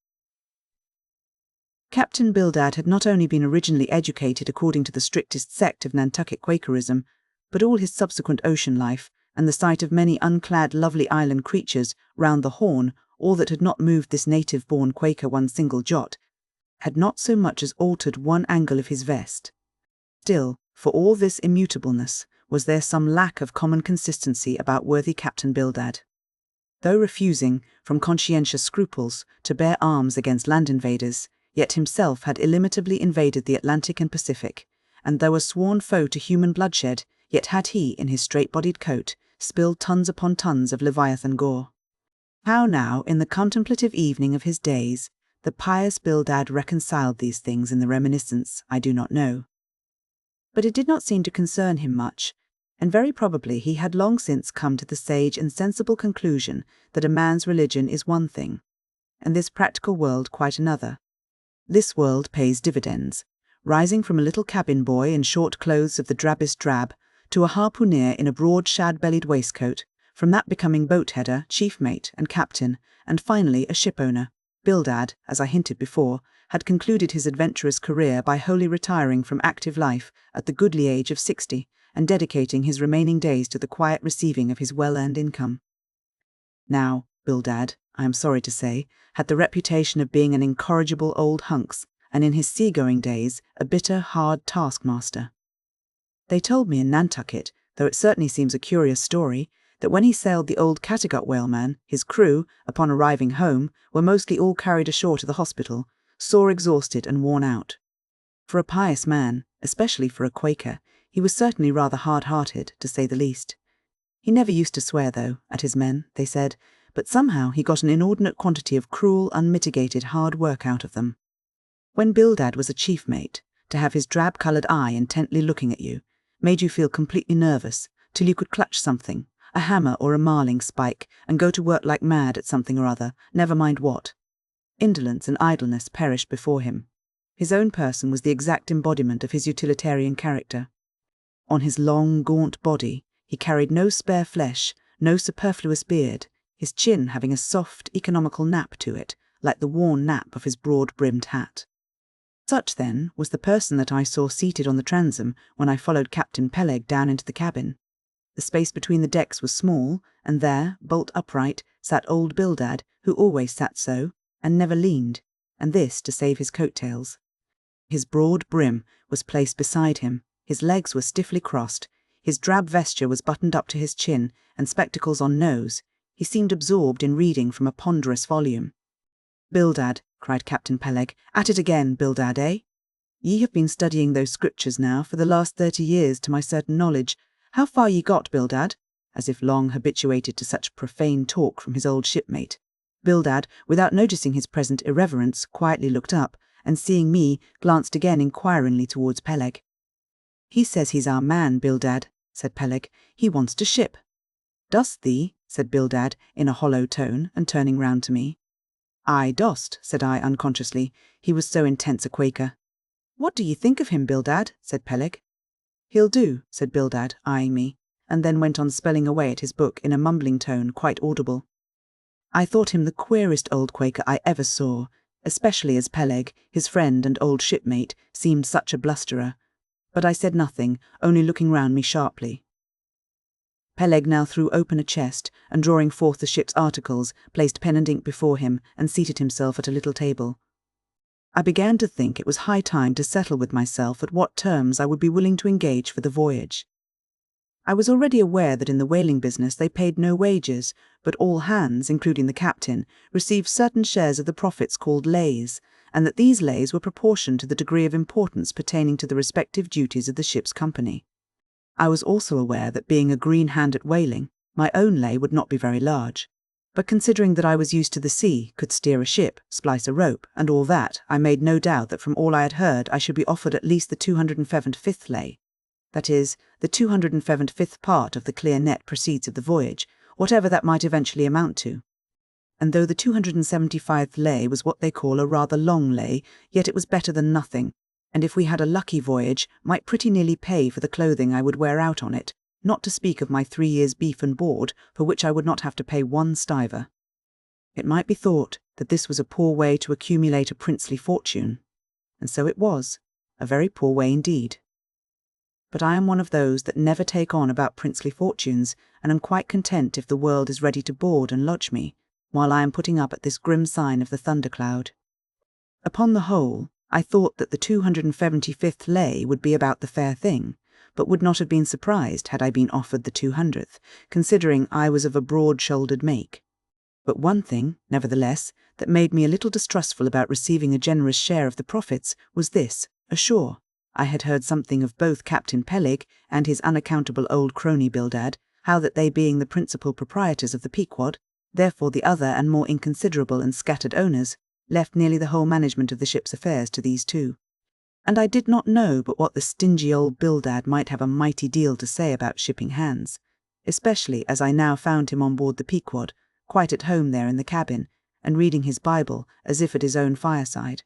Captain Bildad had not only been originally educated according to the strictest sect of Nantucket Quakerism, but all his subsequent ocean life, and the sight of many unclad lovely island creatures round the Horn, all that had not moved this native-born Quaker one single jot, had not so much as altered one angle of his vest. Still, for all this immutableness, was there some lack of common consistency about worthy Captain Bildad. Though refusing, from conscientious scruples, to bear arms against land invaders, yet himself had illimitably invaded the Atlantic and Pacific, and though a sworn foe to human bloodshed, yet had he, in his straight-bodied coat, spilled tons upon tons of Leviathan gore. How now, in the contemplative evening of his days, the pious Bildad reconciled these things in the reminiscence, I do not know. But it did not seem to concern him much, and very probably he had long since come to the sage and sensible conclusion that a man's religion is one thing, and this practical world quite another. This world pays dividends, rising from a little cabin boy in short clothes of the drabbest drab, to a harpooner in a broad shad-bellied waistcoat, from that becoming boat-header, chief mate, and captain, and finally a ship-owner. Bildad, as I hinted before, had concluded his adventurous career by wholly retiring from active life at the goodly age of 60, and dedicating his remaining days to the quiet receiving of his well-earned income. Now, Bildad, I am sorry to say, had the reputation of being an incorrigible old hunks, and in his sea-going days a bitter, hard taskmaster. They told me in Nantucket, though it certainly seems a curious story, that when he sailed the old Cattegat whaleman, his crew, upon arriving home, were mostly all carried ashore to the hospital, sore exhausted and worn out. For a pious man, especially for a Quaker, he was certainly rather hard-hearted, to say the least. He never used to swear, though, at his men, they said, but somehow he got an inordinate quantity of cruel, unmitigated hard work out of them. When Bildad was a chief mate, to have his drab-coloured eye intently looking at you made you feel completely nervous, till you could clutch something, a hammer or a marling spike, and go to work like mad at something or other, never mind what. Indolence and idleness perished before him. His own person was the exact embodiment of his utilitarian character. On his long, gaunt body he carried no spare flesh, no superfluous beard, his chin having a soft, economical nap to it, like the worn nap of his broad-brimmed hat. Such, then, was the person that I saw seated on the transom when I followed Captain Peleg down into the cabin. The space between the decks was small, and there, bolt upright, sat old Bildad, who always sat so, and never leaned, and this to save his coat-tails. His broad brim was placed beside him, his legs were stiffly crossed, his drab vesture was buttoned up to his chin, and spectacles on nose. He seemed absorbed in reading from a ponderous volume. "Bildad," cried Captain Peleg, "at it again, Bildad, eh? Ye have been studying those scriptures now for the last 30 years, to my certain knowledge. How far ye got, Bildad?" As if long habituated to such profane talk from his old shipmate. Bildad, without noticing his present irreverence, quietly looked up, and seeing me, glanced again inquiringly towards Peleg. "He says he's our man, Bildad," said Peleg. "He wants to ship." "Dost thee?" said Bildad, in a hollow tone, and turning round to me. "Aye, dost," said I unconsciously. He was so intense a Quaker. "What do ye think of him, Bildad?" said Peleg. "He'll do," said Bildad, eyeing me, and then went on spelling away at his book in a mumbling tone quite audible. I thought him the queerest old Quaker I ever saw, especially as Peleg, his friend and old shipmate, seemed such a blusterer. But I said nothing, only looking round me sharply. Peleg now threw open a chest, and drawing forth the ship's articles, placed pen and ink before him, and seated himself at a little table. I began to think it was high time to settle with myself at what terms I would be willing to engage for the voyage. I was already aware that in the whaling business they paid no wages, but all hands, including the captain, received certain shares of the profits called lays, and that these lays were proportioned to the degree of importance pertaining to the respective duties of the ship's company. I was also aware that being a green hand at whaling, my own lay would not be very large. But considering that I was used to the sea, could steer a ship, splice a rope, and all that, I made no doubt that from all I had heard I should be offered at least the 275th lay. That is, the 275th part of the clear net proceeds of the voyage, whatever that might eventually amount to. And though the 275th lay was what they call a rather long lay, yet it was better than nothing, and if we had a lucky voyage, might pretty nearly pay for the clothing I would wear out on it, not to speak of my 3 years' beef and board, for which I would not have to pay 1 stiver. It might be thought that this was a poor way to accumulate a princely fortune, and so it was, a very poor way indeed. But I am one of those that never take on about princely fortunes, and am quite content if the world is ready to board and lodge me, while I am putting up at this grim sign of the thundercloud. Upon the whole, I thought that the 275th lay would be about the fair thing, but would not have been surprised had I been offered the 200th, considering I was of a broad-shouldered make. But one thing, nevertheless, that made me a little distrustful about receiving a generous share of the profits was this: ashore, I had heard something of both Captain Peleg and his unaccountable old crony Bildad, how that they being the principal proprietors of the Pequod, therefore the other and more inconsiderable and scattered owners, left nearly the whole management of the ship's affairs to these two. And I did not know but what the stingy old Bildad might have a mighty deal to say about shipping hands, especially as I now found him on board the Pequod, quite at home there in the cabin, and reading his Bible as if at his own fireside.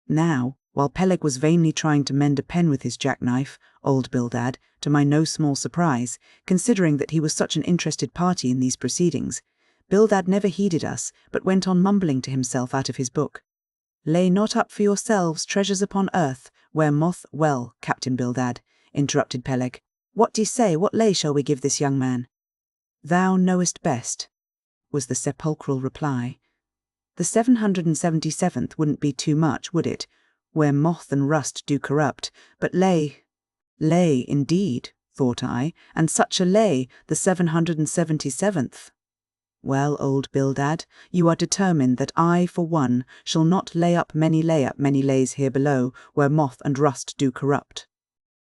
Now, while Peleg was vainly trying to mend a pen with his jackknife, old Bildad, to my no small surprise, considering that he was such an interested party in these proceedings, Bildad never heeded us, but went on mumbling to himself out of his book. "Lay not up for yourselves treasures upon earth, where moth..." "Well, Captain Bildad," interrupted Peleg, "what d'ye say, what lay shall we give this young man?" "Thou knowest best," was the sepulchral reply. "The 777th wouldn't be too much, would it, where moth and rust do corrupt, but lay..." "Lay, indeed," thought I, "and such a lay, the 777th. Well, old Bildad, you are determined that I, for one, shall not lay up many lays here below, where moth and rust do corrupt."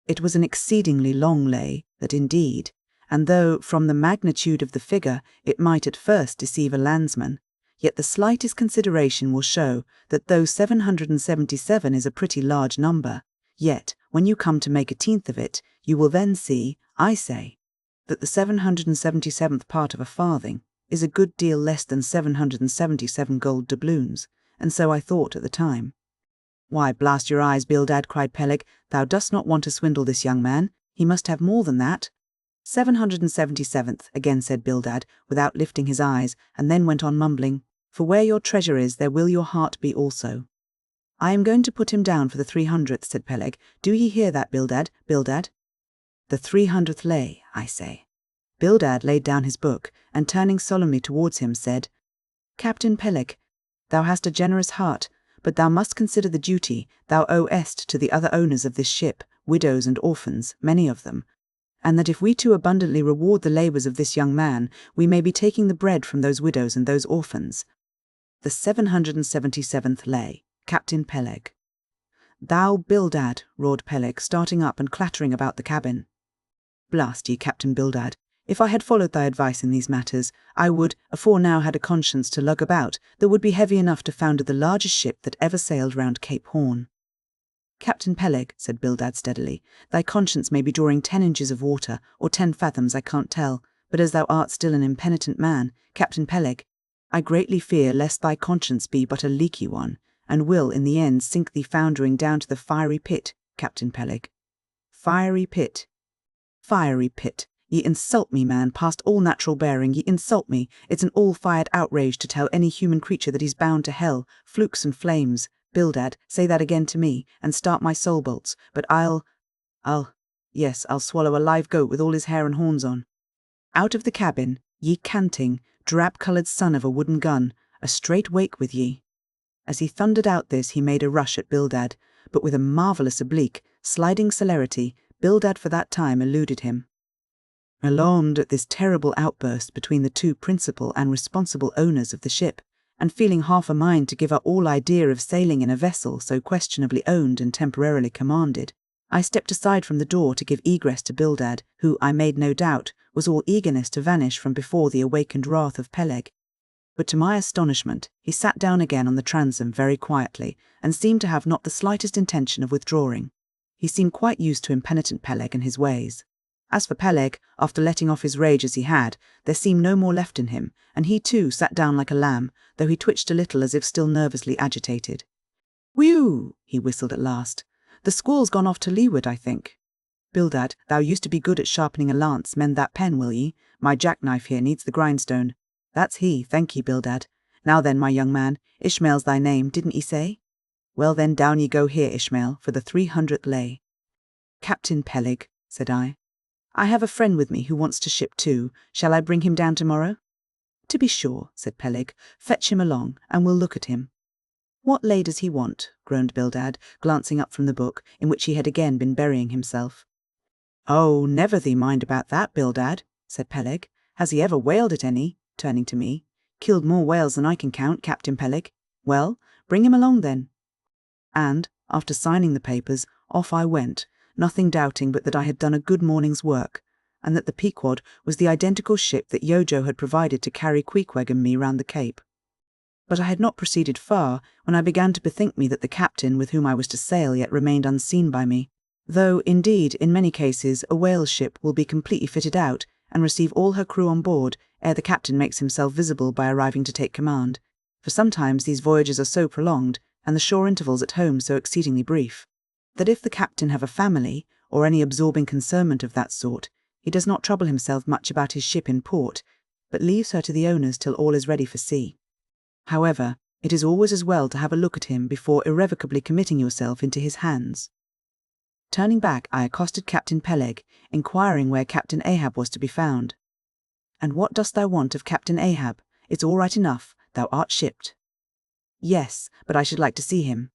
It was an exceedingly long lay, that indeed, and though, from the magnitude of the figure, it might at first deceive a landsman, yet the slightest consideration will show that though 777 is a pretty large number, yet, when you come to make a tenth of it, you will then see, I say, that the 777th part of a farthing is a good deal less than 777 gold doubloons, and so I thought at the time. "Why, blast your eyes, Bildad," cried Peleg, "thou dost not want to swindle this young man. He must have more than that." 777th, again said Bildad, without lifting his eyes, and then went on mumbling, "For where your treasure is, there will your heart be also." "I am going to put him down for the 300th, said Peleg. "Do ye hear that, Bildad, Bildad?" "The 300th lay, I say." Bildad laid down his book, and turning solemnly towards him, said, "Captain Peleg, thou hast a generous heart, but thou must consider the duty thou owest to the other owners of this ship, widows and orphans, many of them, and that if we too abundantly reward the labours of this young man, we may be taking the bread from those widows and those orphans." The 777th lay, Captain Peleg. "Thou Bildad," roared Peleg, starting up and clattering about the cabin. "Blast ye, Captain Bildad, if I had followed thy advice in these matters, I would, afore now, had a conscience to lug about that would be heavy enough to founder the largest ship that ever sailed round Cape Horn." "Captain Peleg," said Bildad steadily, "thy conscience may be drawing 10 inches of water, or 10 fathoms, I can't tell, but as thou art still an impenitent man, Captain Peleg, I greatly fear lest thy conscience be but a leaky one, and will in the end sink thee foundering down to the fiery pit, Captain Peleg." "Fiery pit. Fiery pit. Ye insult me, man, past all natural bearing, ye insult me. It's an all-fired outrage to tell any human creature that he's bound to hell, flukes and flames. Bildad, say that again to me, and start my soul bolts, but I'll swallow a live goat with all his hair and horns on. Out of the cabin, ye canting, drab-coloured son of a wooden gun, a straight wake with ye." As he thundered out this, he made a rush at Bildad, but with a marvellous oblique, sliding celerity, Bildad for that time eluded him. Alarmed at this terrible outburst between the two principal and responsible owners of the ship, and feeling half a mind to give up all idea of sailing in a vessel so questionably owned and temporarily commanded, I stepped aside from the door to give egress to Bildad, who, I made no doubt, was all eagerness to vanish from before the awakened wrath of Peleg. But to my astonishment, he sat down again on the transom very quietly, and seemed to have not the slightest intention of withdrawing. He seemed quite used to impenitent Peleg and his ways. As for Peleg, after letting off his rage as he had, there seemed no more left in him, and he too sat down like a lamb, though he twitched a little as if still nervously agitated. "Whew!" he whistled at last. "The squall's gone off to leeward, I think. Bildad, thou used to be good at sharpening a lance. Mend that pen, will ye? My jackknife here needs the grindstone. That's he, thank ye, Bildad. Now then, my young man, Ishmael's thy name, didn't ye say? Well then, down ye go here, Ishmael, for the 300th lay." "Captain Peleg," said I, "I have a friend with me who wants to ship too. Shall I bring him down tomorrow?" "To be sure," said Peleg. "Fetch him along, and we'll look at him." "What lay does he want?" groaned Bildad, glancing up from the book, in which he had again been burying himself. "Oh, never thee mind about that, Bildad," said Peleg. "Has he ever whaled at any?" turning to me. "Killed more whales than I can count, Captain Peleg. Well, bring him along then." And, after signing the papers, off I went, nothing doubting but that I had done a good morning's work, and that the Pequod was the identical ship that Yojo had provided to carry Queequeg and me round the Cape. But I had not proceeded far when I began to bethink me that the captain with whom I was to sail yet remained unseen by me, though, indeed, in many cases a whale ship will be completely fitted out and receive all her crew on board ere the captain makes himself visible by arriving to take command, for sometimes these voyages are so prolonged, and the shore intervals at home so exceedingly brief, that if the captain have a family, or any absorbing concernment of that sort, he does not trouble himself much about his ship in port, but leaves her to the owners till all is ready for sea. However, it is always as well to have a look at him before irrevocably committing yourself into his hands. Turning back, I accosted Captain Peleg, inquiring where Captain Ahab was to be found. "And what dost thou want of Captain Ahab? It's all right enough, thou art shipped." "Yes, but I should like to see him."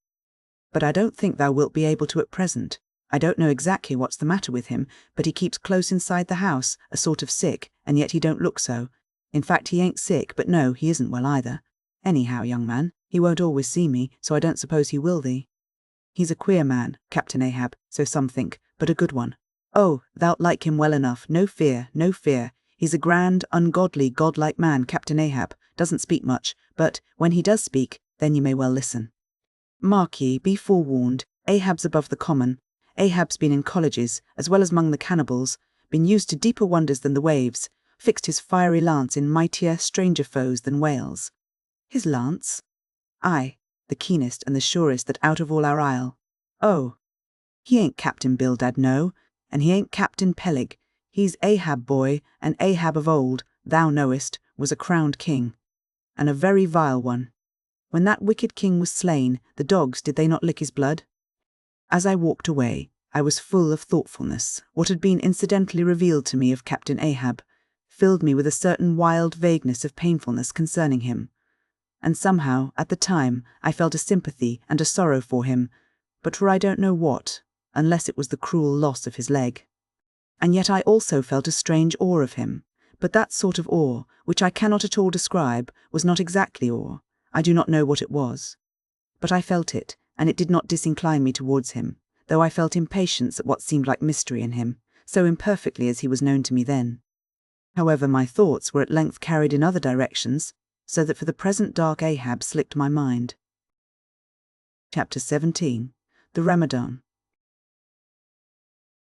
"But I don't think thou wilt be able to at present. I don't know exactly what's the matter with him, but he keeps close inside the house, a sort of sick, and yet he don't look so. In fact, he ain't sick, but no, he isn't well either. Anyhow, young man, he won't always see me, so I don't suppose he will thee. He's a queer man, Captain Ahab, so some think, but a good one. Oh, thou'lt like him well enough, no fear, no fear. He's a grand, ungodly, godlike man, Captain Ahab, doesn't speak much, but, when he does speak, then you may well listen. Mark ye, be forewarned, Ahab's above the common. Ahab's been in colleges, as well as among the cannibals, been used to deeper wonders than the waves, fixed his fiery lance in mightier, stranger foes than whales." "His lance?" "Aye, the keenest and the surest that out of all our isle." "Oh, he ain't Captain Bildad, no, and he ain't Captain Peleg. He's Ahab, boy, and Ahab of old, thou knowest, was a crowned king, and a very vile one. When that wicked king was slain, the dogs, did they not lick his blood?" As I walked away, I was full of thoughtfulness. What had been incidentally revealed to me of Captain Ahab filled me with a certain wild vagueness of painfulness concerning him, and somehow, at the time, I felt a sympathy and a sorrow for him, but for I don't know what, unless it was the cruel loss of his leg. And yet I also felt a strange awe of him, but that sort of awe, which I cannot at all describe, was not exactly awe. I do not know what it was. But I felt it, and it did not disincline me towards him, though I felt impatience at what seemed like mystery in him, so imperfectly as he was known to me then. However, my thoughts were at length carried in other directions, so that for the present dark Ahab slipped my mind. Chapter 17. The Ramadan.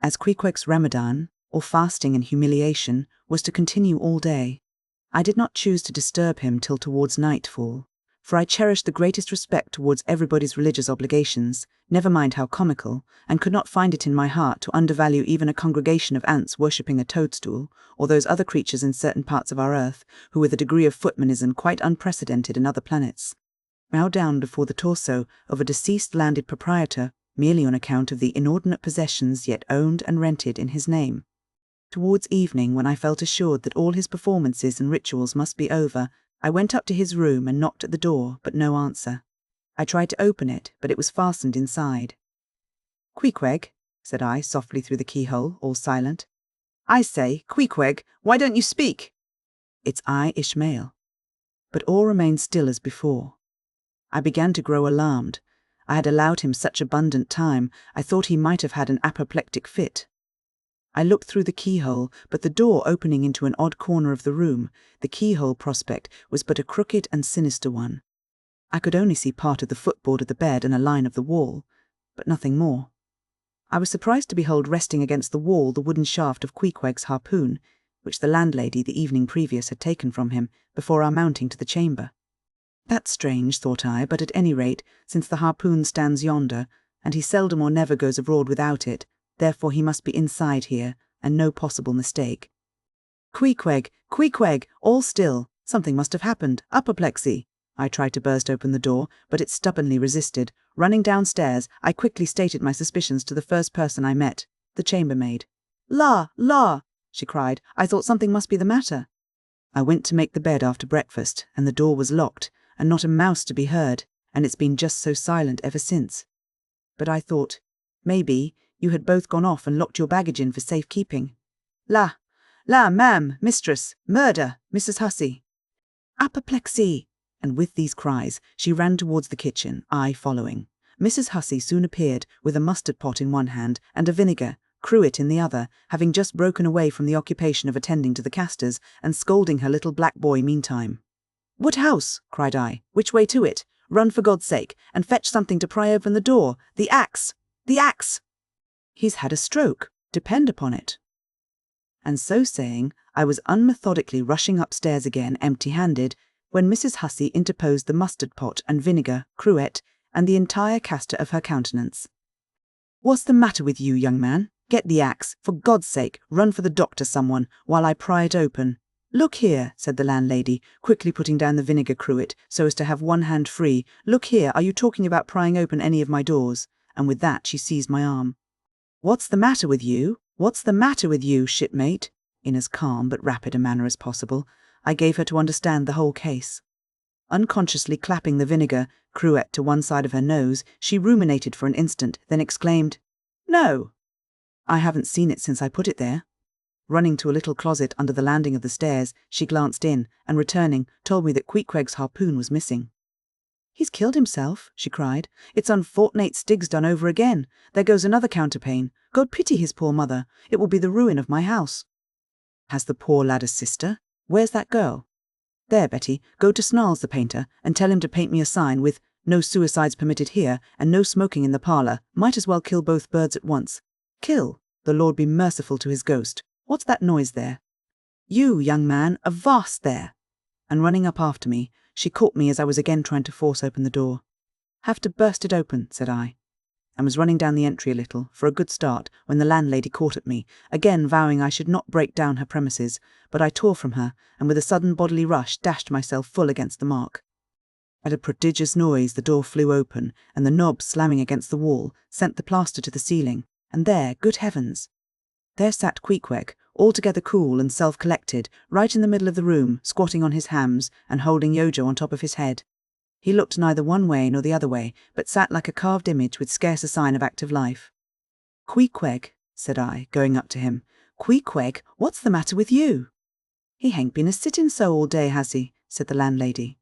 As Queequeg's Ramadan, or fasting and humiliation, was to continue all day, I did not choose to disturb him till towards nightfall, for I cherished the greatest respect towards everybody's religious obligations, never mind how comical, and could not find it in my heart to undervalue even a congregation of ants worshipping a toadstool, or those other creatures in certain parts of our earth, who with a degree of footmanism quite unprecedented in other planets, bow down before the torso of a deceased landed proprietor, merely on account of the inordinate possessions yet owned and rented in his name. Towards evening, when I felt assured that all his performances and rituals must be over, I went up to his room and knocked at the door, but no answer. I tried to open it, but it was fastened inside. "Queequeg," said I, softly through the keyhole, all silent. "I say, Queequeg, why don't you speak?" "It's I, Ishmael." But all remained still as before. I began to grow alarmed. I had allowed him such abundant time, I thought he might have had an apoplectic fit. I looked through the keyhole, but the door opening into an odd corner of the room, the keyhole prospect was but a crooked and sinister one. I could only see part of the footboard of the bed and a line of the wall, but nothing more. I was surprised to behold resting against the wall the wooden shaft of Queequeg's harpoon, which the landlady the evening previous had taken from him before our mounting to the chamber. That's strange, thought I, but at any rate, since the harpoon stands yonder, and he seldom or never goes abroad without it, therefore he must be inside here, and no possible mistake. "Queequeg, Queequeg, all still. Something must have happened. Apoplexy." I tried to burst open the door, but it stubbornly resisted. Running downstairs, I quickly stated my suspicions to the first person I met, the chambermaid. La, she cried, "I thought something must be the matter." I went to make the bed after breakfast, and the door was locked, and not a mouse to be heard, and it's been just so silent ever since. But I thought, maybe, you had both gone off and locked your baggage in for safekeeping. La, ma'am, mistress, murder, Mrs. Hussey. Apoplexy! And with these cries, she ran towards the kitchen, I following. Mrs. Hussey soon appeared, with a mustard pot in one hand and a vinegar cruet in the other, having just broken away from the occupation of attending to the castors, and scolding her little black boy meantime. "What house?" cried I. "Which way to it? Run for God's sake, and fetch something to pry open the door. The axe! The axe! He's had a stroke, depend upon it." And so saying, I was unmethodically rushing upstairs again empty-handed, when Mrs. Hussey interposed the mustard pot and vinegar, cruet, and the entire castor of her countenance. "What's the matter with you, young man? Get the axe, for God's sake, run for the doctor, someone, while I pry it open." "Look here," said the landlady, quickly putting down the vinegar cruet so as to have one hand free. "Look here, are you talking about prying open any of my doors?" And with that she seized my arm. "What's the matter with you? What's the matter with you, shipmate?" In as calm but rapid a manner as possible, I gave her to understand the whole case. Unconsciously clapping the vinegar cruet to one side of her nose, she ruminated for an instant, then exclaimed, "No, I haven't seen it since I put it there." Running to a little closet under the landing of the stairs, she glanced in, and returning, told me that Queequeg's harpoon was missing. "He's killed himself," she cried. "It's unfortunate Stig's done over again. There goes another counterpane. God pity his poor mother. It will be the ruin of my house." "Has the poor lad a sister? Where's that girl?" "There, Betty, go to Snarls the painter, and tell him to paint me a sign with 'No suicides permitted here,' and 'No smoking in the parlour.' Might as well kill both birds at once. Kill! The Lord be merciful to his ghost. What's that noise there? You, young man, avast there!" And running up after me, she caught me as I was again trying to force open the door. "Have to burst it open," said I, and was running down the entry a little, for a good start, when the landlady caught at me, again vowing I should not break down her premises, but I tore from her, and with a sudden bodily rush dashed myself full against the mark. At a prodigious noise the door flew open, and the knob slamming against the wall sent the plaster to the ceiling, and there, good heavens! There sat Queequeg, altogether cool and self-collected, right in the middle of the room, squatting on his hams, and holding Yojo on top of his head. He looked neither one way nor the other way, but sat like a carved image with scarce a sign of active life. "Queequeg," said I, going up to him. "Queequeg, what's the matter with you?" "He hain't been a-sitting so all day, has he?" said the landlady.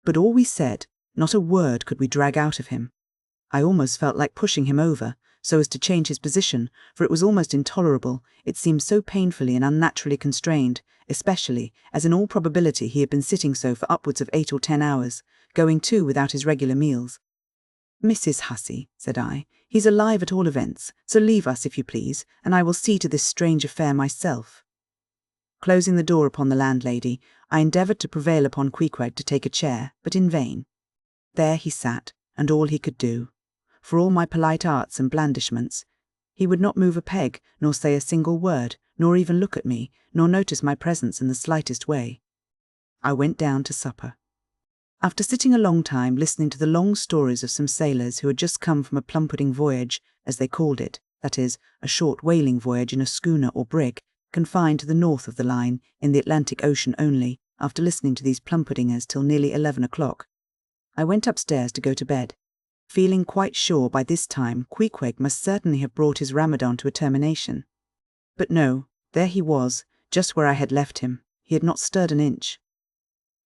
But all we said, not a word could we drag out of him. I almost felt like pushing him over, so as to change his position, for it was almost intolerable. It seemed so painfully and unnaturally constrained, especially as in all probability he had been sitting so for upwards of 8 or 10 hours, going too without his regular meals. "Mrs. Hussey," said I, "he's alive at all events, so leave us, if you please, and I will see to this strange affair myself." Closing the door upon the landlady, I endeavoured to prevail upon Queequeg to take a chair, but in vain. There he sat, and all he could do. For all my polite arts and blandishments, he would not move a peg, nor say a single word, nor even look at me, nor notice my presence in the slightest way. I went down to supper. After sitting a long time listening to the long stories of some sailors who had just come from a plum-pudding voyage, as they called it, that is, a short whaling voyage in a schooner or brig, confined to the north of the line, in the Atlantic Ocean only, after listening to these plum-puddingers till nearly 11 o'clock, I went upstairs to go to bed, feeling quite sure by this time Queequeg must certainly have brought his Ramadan to a termination. But no, there he was, just where I had left him. He had not stirred an inch.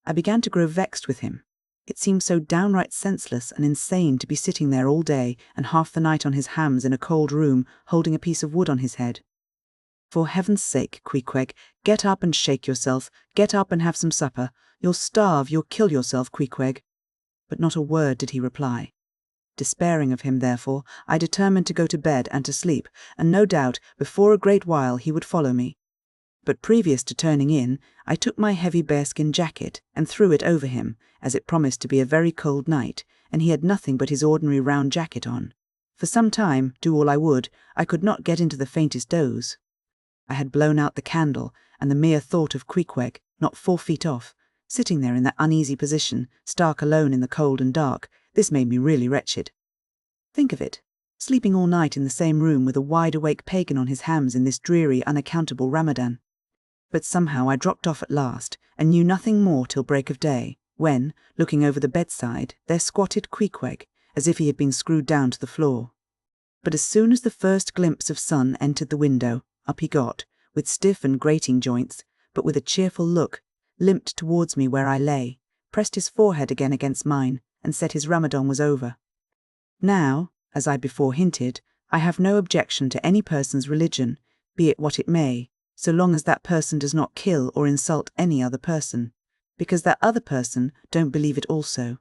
I began to grow vexed with him. It seemed so downright senseless and insane to be sitting there all day and half the night on his hams in a cold room, holding a piece of wood on his head. "For heaven's sake, Queequeg, get up and shake yourself, get up and have some supper. You'll starve, you'll kill yourself, Queequeg." But not a word did he reply. Despairing of him, therefore, I determined to go to bed and to sleep, and no doubt before a great while he would follow me. But previous to turning in, I took my heavy bearskin jacket and threw it over him, as it promised to be a very cold night, and he had nothing but his ordinary round jacket on. For some time, do all I would, I could not get into the faintest doze. I had blown out the candle, and the mere thought of Queequeg, not 4 feet off, sitting there in that uneasy position, stark alone in the cold and dark, this made me really wretched. Think of it, sleeping all night in the same room with a wide-awake pagan on his hams in this dreary, unaccountable Ramadan. But somehow I dropped off at last, and knew nothing more till break of day. when, looking over the bedside, there squatted Queequeg, as if he had been screwed down to the floor. But as soon as the first glimpse of sun entered the window, up he got, with stiff and grating joints, but with a cheerful look, limped towards me where I lay, pressed his forehead again against mine, and said his Ramadan was over. Now, as I before hinted, I have no objection to any person's religion, be it what it may, so long as that person does not kill or insult any other person, because that other person don't believe it also.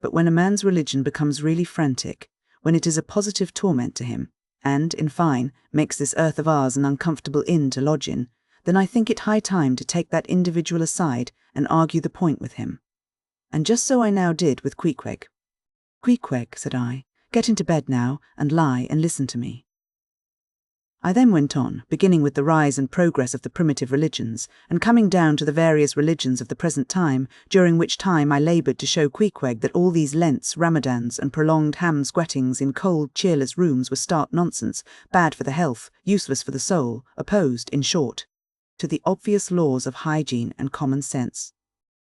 But when a man's religion becomes really frantic, when it is a positive torment to him, and, in fine, makes this earth of ours an uncomfortable inn to lodge in, then I think it high time to take that individual aside and argue the point with him. And just so I now did with Queequeg. "Queequeg," said I, "get into bed now, and lie and listen to me." I then went on, beginning with the rise and progress of the primitive religions, and coming down to the various religions of the present time, during which time I laboured to show Queequeg that all these Lents, Ramadans, and prolonged ham-squettings in cold, cheerless rooms were stark nonsense, bad for the health, useless for the soul, opposed, in short, to the obvious laws of hygiene and common sense.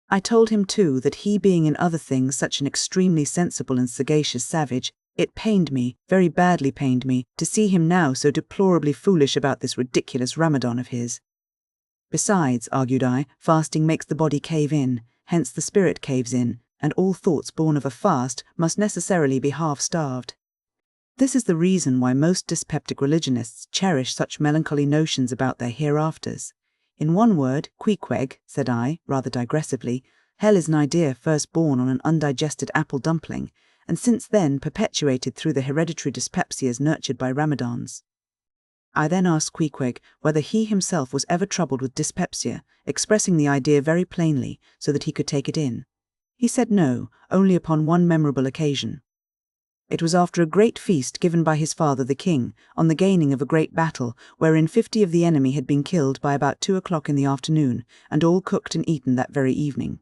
I told him, too, that he being in other things such an extremely sensible and sagacious savage, it pained me, very badly pained me, to see him now so deplorably foolish about this ridiculous Ramadan of his. Besides, argued I, fasting makes the body cave in, hence the spirit caves in, and all thoughts born of a fast must necessarily be half-starved. This is the reason why most dyspeptic religionists cherish such melancholy notions about their hereafters. In one word, Queequeg, said I, rather digressively, hell is an idea first born on an undigested apple dumpling, and since then perpetuated through the hereditary dyspepsias nurtured by Ramadans. I then asked Queequeg whether he himself was ever troubled with dyspepsia, expressing the idea very plainly so that he could take it in. He said no, only upon one memorable occasion. It was after a great feast given by his father the king, on the gaining of a great battle, wherein 50 of the enemy had been killed by about 2 o'clock in the afternoon, and all cooked and eaten that very evening.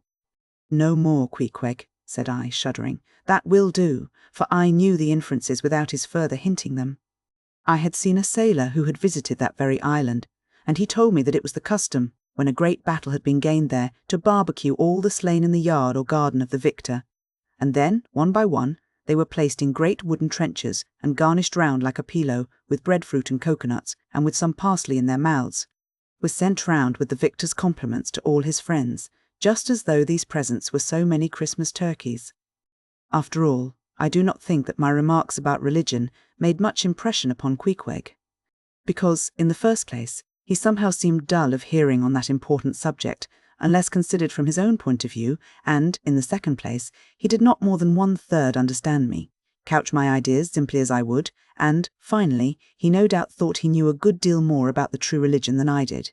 "No more, Queequeg," said I, shuddering. "That will do," for I knew the inferences without his further hinting them. I had seen a sailor who had visited that very island, and he told me that it was the custom, when a great battle had been gained there, to barbecue all the slain in the yard or garden of the victor, and then, one by one, they were placed in great wooden trenchers and garnished round like a pillow with breadfruit and coconuts, and with some parsley in their mouths, was sent round with the victor's compliments to all his friends, just as though these presents were so many Christmas turkeys. After all, I do not think that my remarks about religion made much impression upon Queequeg, because, in the first place, he somehow seemed dull of hearing on that important subject, unless considered from his own point of view, and, in the second place, he did not more than 1/3 understand me, couch my ideas simply as I would, and, finally, he no doubt thought he knew a good deal more about the true religion than I did.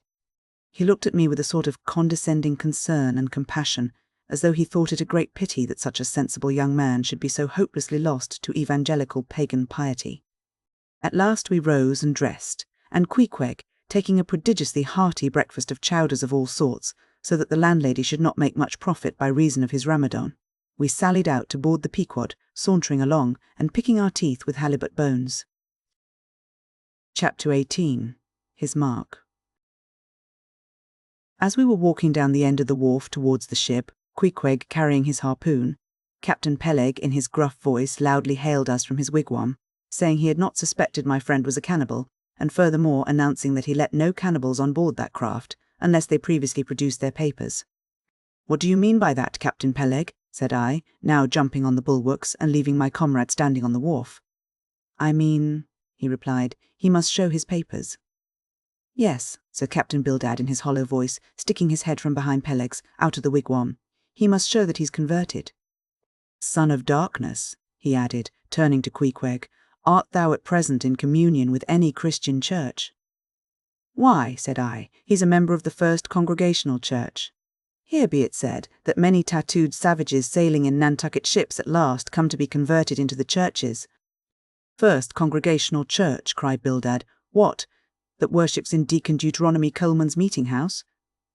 He looked at me with a sort of condescending concern and compassion, as though he thought it a great pity that such a sensible young man should be so hopelessly lost to evangelical pagan piety. At last we rose and dressed, and Queequeg, taking a prodigiously hearty breakfast of chowders of all sorts, so that the landlady should not make much profit by reason of his Ramadan, we sallied out to board the Pequod, sauntering along and picking our teeth with halibut bones. Chapter 18. His Mark. As we were walking down the end of the wharf towards the ship, Queequeg carrying his harpoon, Captain Peleg in his gruff voice loudly hailed us from his wigwam, saying he had not suspected my friend was a cannibal, and furthermore announcing that he let no cannibals on board that craft, unless they previously produced their papers. "What do you mean by that, Captain Peleg?" said I, now jumping on the bulwarks and leaving my comrade standing on the wharf. "I mean," he replied, "he must show his papers." "Yes," said Captain Bildad in his hollow voice, sticking his head from behind Peleg's, out of the wigwam. "He must show that he's converted." "Son of darkness," he added, turning to Queequeg, "art thou at present in communion with any Christian church?" "Why," said I, "he's a member of the First Congregational Church. Here be it said that many tattooed savages sailing in Nantucket ships at last come to be converted into the churches." "First Congregational Church," cried Bildad. "What, that worships in Deacon Deuteronomy Coleman's meeting house?"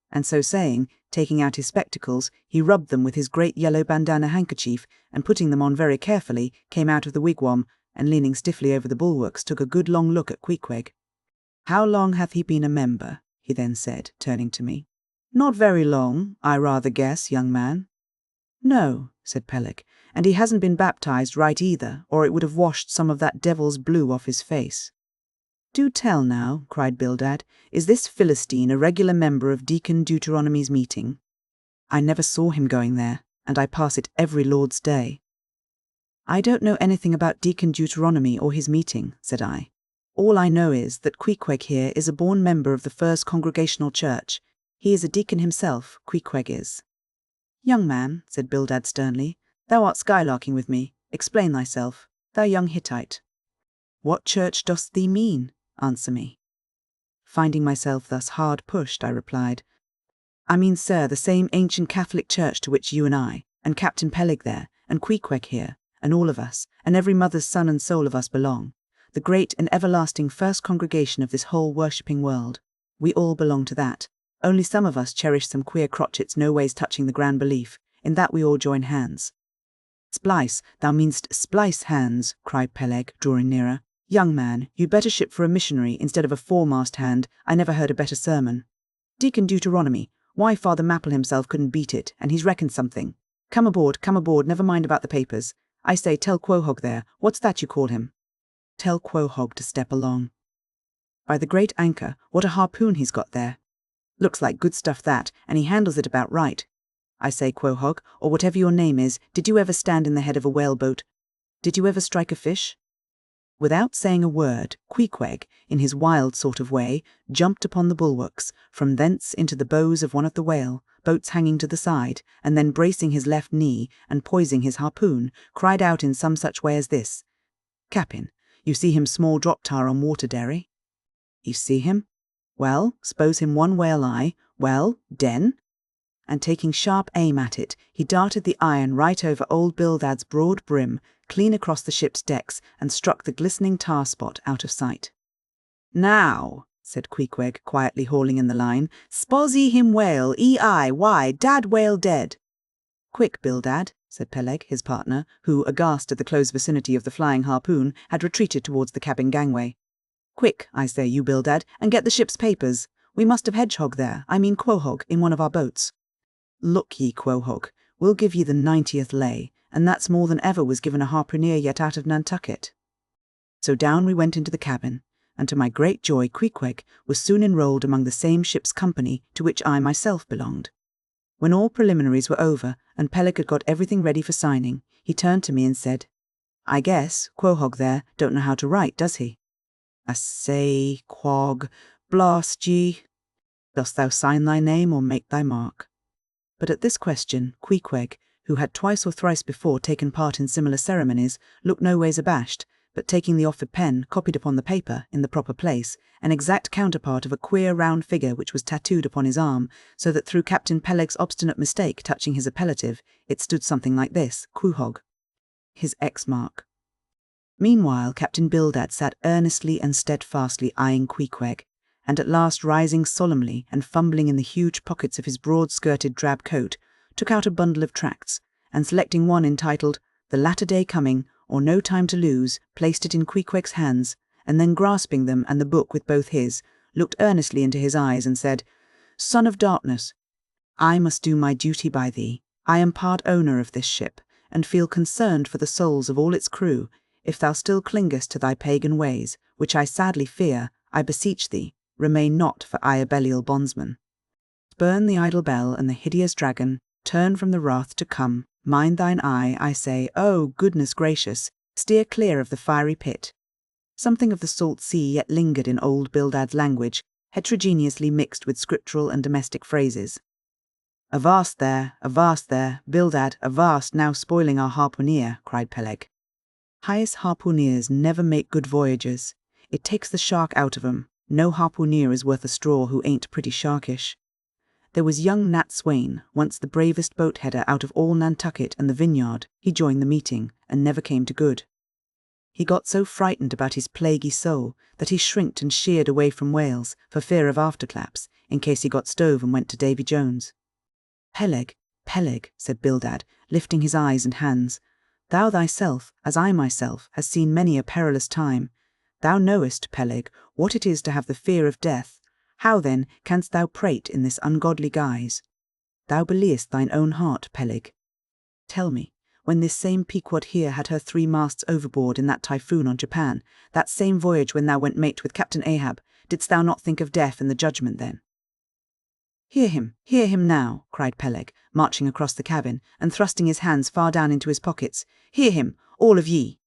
And so saying, taking out his spectacles, he rubbed them with his great yellow bandana handkerchief, and putting them on very carefully, came out of the wigwam, and leaning stiffly over the bulwarks, took a good long look at Queequeg. "How long hath he been a member?" he then said, turning to me. "Not very long, I rather guess, young man." No, said Peleg, and he hasn't been baptized right either, or it would have washed some of that devil's blue off his face. Do tell now, cried Bildad, is this Philistine a regular member of Deacon Deuteronomy's meeting? I never saw him going there, and I pass it every Lord's Day. I don't know anything about Deacon Deuteronomy or his meeting, said I. All I know is that Queequeg here is a born member of the First Congregational Church. He is a deacon himself, Queequeg is. Young man, said Bildad sternly, thou art skylarking with me. Explain thyself, thou young Hittite. What church dost thee mean? Answer me. Finding myself thus hard pushed, I replied, I mean, sir, the same ancient Catholic church to which you and I, and Captain Peleg there, and Queequeg here, and all of us, and every mother's son and soul of us belong, the great and everlasting first congregation of this whole worshipping world. We all belong to that. Only some of us cherish some queer crotchets no ways touching the grand belief, in that we all join hands. Splice, thou meanst splice hands, cried Peleg, drawing nearer. Young man, you'd better ship for a missionary instead of a foremast hand. I never heard a better sermon. Deacon Deuteronomy, why Father Mapple himself couldn't beat it, and he's reckoned something. Come aboard, never mind about the papers. I say, tell Quohog there, what's that you call him? Tell Quohog to step along. By the great anchor, what a harpoon he's got there. Looks like good stuff that, and he handles it about right. I say, Quohog, or whatever your name is, did you ever stand in the head of a whaleboat? Did you ever strike a fish? Without saying a word, Queequeg, in his wild sort of way, jumped upon the bulwarks, from thence into the bows of one of the whale, boats hanging to the side, and then bracing his left knee, and poising his harpoon, cried out in some such way as this, Captain, you see him small drop tar on water derry? You see him? Well, s'pose him one whale eye, well, den? And taking sharp aim at it, he darted the iron right over old Bildad's broad brim, clean across the ship's decks, and struck the glistening tar spot out of sight. Now, said Queequeg, quietly hauling in the line, "Spos ye him whale, why, dad whale dead." Quick, Bildad, said Peleg, his partner, who, aghast at the close vicinity of the flying harpoon, had retreated towards the cabin gangway. Quick, I say, you Bildad, and get the ship's papers. We must have Hedgehog there, Quohog, in one of our boats. Look ye, Quohog, we'll give ye the 90th lay, and that's more than ever was given a harpooneer yet out of Nantucket. So down we went into the cabin, and to my great joy Queequeg was soon enrolled among the same ship's company to which I myself belonged. When all preliminaries were over, and Peleg had got everything ready for signing, he turned to me and said, I guess Quohog there don't know how to write, does he? I say, Quog, blast ye. Dost thou sign thy name or make thy mark? But at this question, Queequeg, who had twice or thrice before taken part in similar ceremonies, looked no ways abashed, but taking the offered pen, copied upon the paper, in the proper place, an exact counterpart of a queer round figure which was tattooed upon his arm, so that through Captain Peleg's obstinate mistake touching his appellative, it stood something like this, Quohog, his X mark. Meanwhile, Captain Bildad sat earnestly and steadfastly eyeing Queequeg, and at last rising solemnly and fumbling in the huge pockets of his broad-skirted drab coat, took out a bundle of tracts, and selecting one entitled, The Latter Day Coming, or No Time to Lose, placed it in Queequeg's hands, and then grasping them and the book with both his, looked earnestly into his eyes and said, Son of darkness, I must do my duty by thee. I am part owner of this ship, and feel concerned for the souls of all its crew, if thou still clingest to thy pagan ways, which I sadly fear, I beseech thee, remain not for Iabellial bondsmen. Burn the idle bell and the hideous dragon, turn from the wrath to come, mind thine eye, I say, oh, goodness gracious, steer clear of the fiery pit. Something of the salt sea yet lingered in old Bildad's language, heterogeneously mixed with scriptural and domestic phrases. Avast there, Bildad, avast, now spoiling our harpooneer, cried Peleg. Highest harpooneers never make good voyagers. It takes the shark out of 'em. No harpooneer is worth a straw who ain't pretty sharkish. There was young Nat Swain, once the bravest boat-header out of all Nantucket and the Vineyard. He joined the meeting, and never came to good. He got so frightened about his plaguey soul that he shrinked and sheered away from whales for fear of afterclaps, in case he got stove and went to Davy Jones. Peleg, said Bildad, lifting his eyes and hands, thou thyself, as I myself, hast seen many a perilous time. Thou knowest, Peleg, what it is to have the fear of death. How, then, canst thou prate in this ungodly guise? Thou beliest thine own heart, Peleg. Tell me, when this same Pequod here had her 3 masts overboard in that typhoon on Japan, that same voyage when thou went mate with Captain Ahab, didst thou not think of death and the judgment then?" Hear him now," cried Peleg, marching across the cabin and thrusting his hands far down into his pockets. "Hear him, all of ye!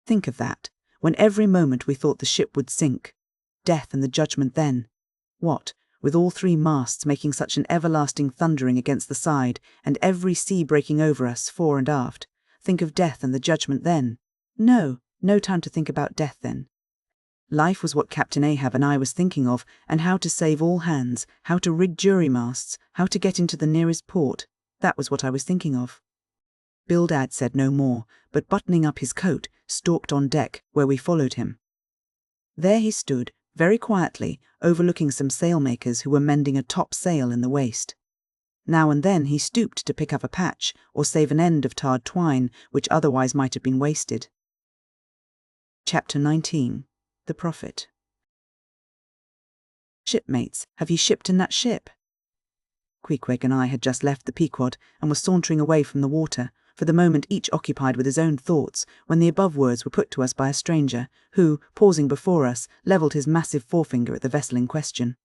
Think of that, when every moment we thought the ship would sink. Death and the judgment then. What, with all 3 masts making such an everlasting thundering against the side, and every sea breaking over us, fore and aft, think of death and the judgment then? No time to think about death then. Life was what Captain Ahab and I was thinking of, and how to save all hands, how to rig jury masts, how to get into the nearest port. That was what I was thinking of." Bildad said no more, but buttoning up his coat, stalked on deck, where we followed him. There he stood, very quietly, overlooking some sailmakers who were mending a top sail in the waist. Now and then he stooped to pick up a patch, or save an end of tarred twine, which otherwise might have been wasted. Chapter 19. The Prophet. "Shipmates, have ye shipped in that ship?" Queequeg and I had just left the Pequod, and were sauntering away from the water, for the moment each occupied with his own thoughts, when the above words were put to us by a stranger, who, pausing before us, levelled his massive forefinger at the vessel in question.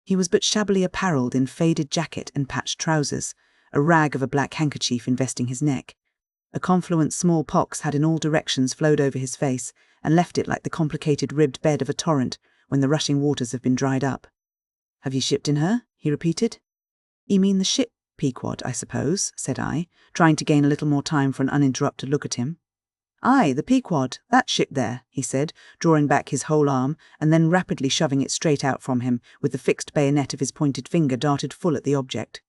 He was but shabbily apparelled in faded jacket and patched trousers, a rag of a black handkerchief investing his neck. A confluent small pox had in all directions flowed over his face, and left it like the complicated ribbed bed of a torrent when the rushing waters have been dried up. "Have ye shipped in her?" he repeated. "Ye mean the ship Pequod, I suppose," said I, trying to gain a little more time for an uninterrupted look at him. "Aye, the Pequod, that ship there," he said, drawing back his whole arm, and then rapidly shoving it straight out from him, with the fixed bayonet of his pointed finger darted full at the object.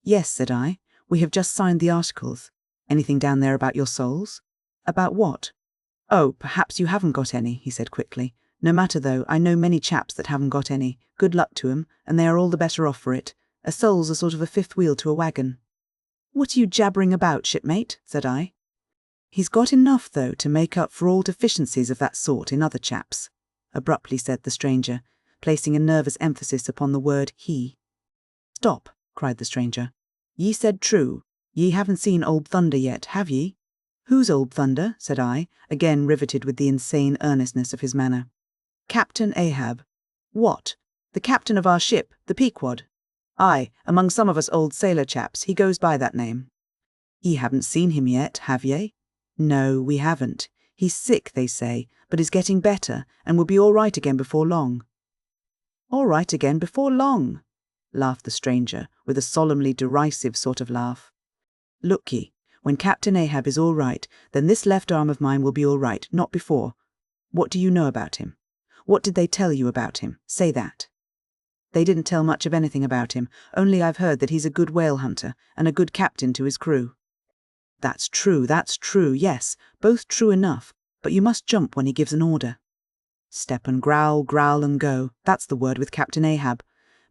"Yes," said I, "we have just signed the articles. Anything down there about your souls?" "About what?" "Oh, perhaps you haven't got any," he said quickly. "No matter though, I know many chaps that haven't got any. Good luck to 'em, and they are all the better off for it. A soul's a sort of a 5th wheel to a wagon." "What are you jabbering about, shipmate?" said I. "He's got enough, though, to make up for all deficiencies of that sort in other chaps," abruptly said the stranger, placing a nervous emphasis upon the word he. "Stop," cried the stranger. "Ye said true. Ye haven't seen Old Thunder yet, have ye?" "Who's Old Thunder?" said I, again riveted with the insane earnestness of his manner. "Captain Ahab." "What? The captain of our ship, the Pequod?" "Aye, among some of us old sailor chaps, he goes by that name." "Ye haven't seen him yet, have ye?" "No, we haven't. He's sick, they say, but is getting better, and will be all right again before long." "All right again before long," laughed the stranger, with a solemnly derisive sort of laugh. "Look ye, when Captain Ahab is all right, then this left arm of mine will be all right, not before. What do you know about him? What did they tell you about him? Say that." "They didn't tell much of anything about him, only I've heard that he's a good whale hunter, and a good captain to his crew." That's true, yes, both true enough, but you must jump when he gives an order. Step and growl, growl and go, that's the word with Captain Ahab.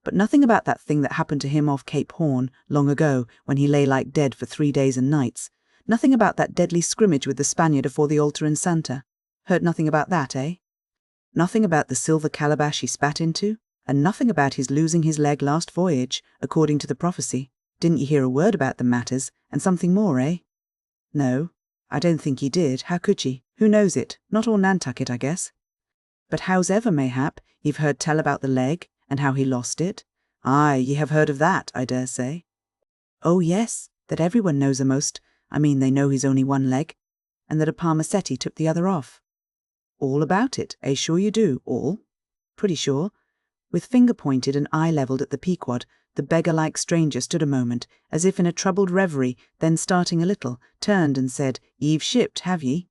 But nothing about that thing that happened to him off Cape Horn, long ago, when he lay like dead for 3 days and nights. Nothing about that deadly scrimmage with the Spaniard afore the altar in Santa. Heard nothing about that, eh? Nothing about the silver calabash he spat into? And nothing about his losing his leg last voyage, according to the prophecy. Didn't you hear a word about them matters, and something more, eh? No, I don't think ye did. How could ye? Who knows it? Not all Nantucket, I guess. But howsever, mayhap, ye've heard tell about the leg, and how he lost it. Aye, ye have heard of that, I dare say. Oh yes, that everyone knows a'most. I mean, they know he's only one leg, and that a Parmacetti took the other off. All about it, eh? Sure you do, all? Pretty sure. With finger pointed and eye levelled at the Pequod, the beggar-like stranger stood a moment, as if in a troubled reverie, then starting a little, turned and said, "Ye've shipped, have ye?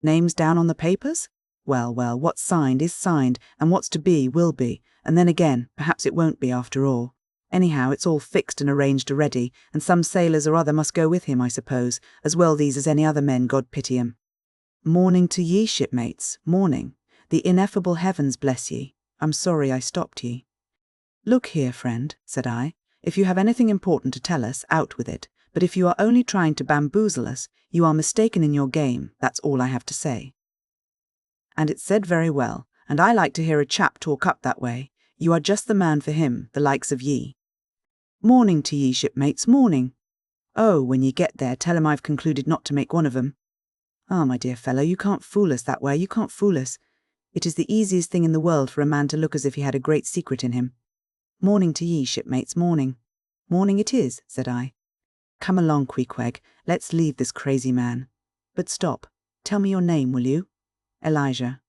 Names down on the papers? Well, what's signed is signed, and what's to be will be, and then again, perhaps it won't be after all. Anyhow, it's all fixed and arranged already, and some sailors or other must go with him, I suppose, as well these as any other men, God pity 'em. Morning to ye, shipmates, morning. The ineffable heavens bless ye. I'm sorry I stopped ye." "Look here, friend," said I, "if you have anything important to tell us, out with it, but if you are only trying to bamboozle us, you are mistaken in your game, that's all I have to say." "And it's said very well, and I like to hear a chap talk up that way. You are just the man for him, the likes of ye." "Morning to ye, shipmates, morning." Oh, when ye get there, tell him I've concluded not to make one of 'em. Ah, my dear fellow, you can't fool us that way, you can't fool us. It is the easiest thing in the world for a man to look as if he had a great secret in him. Morning to ye, shipmates, morning. Morning it is, said I. Come along, Queequeg, let's leave this crazy man. But stop, tell me your name, will you? Elijah.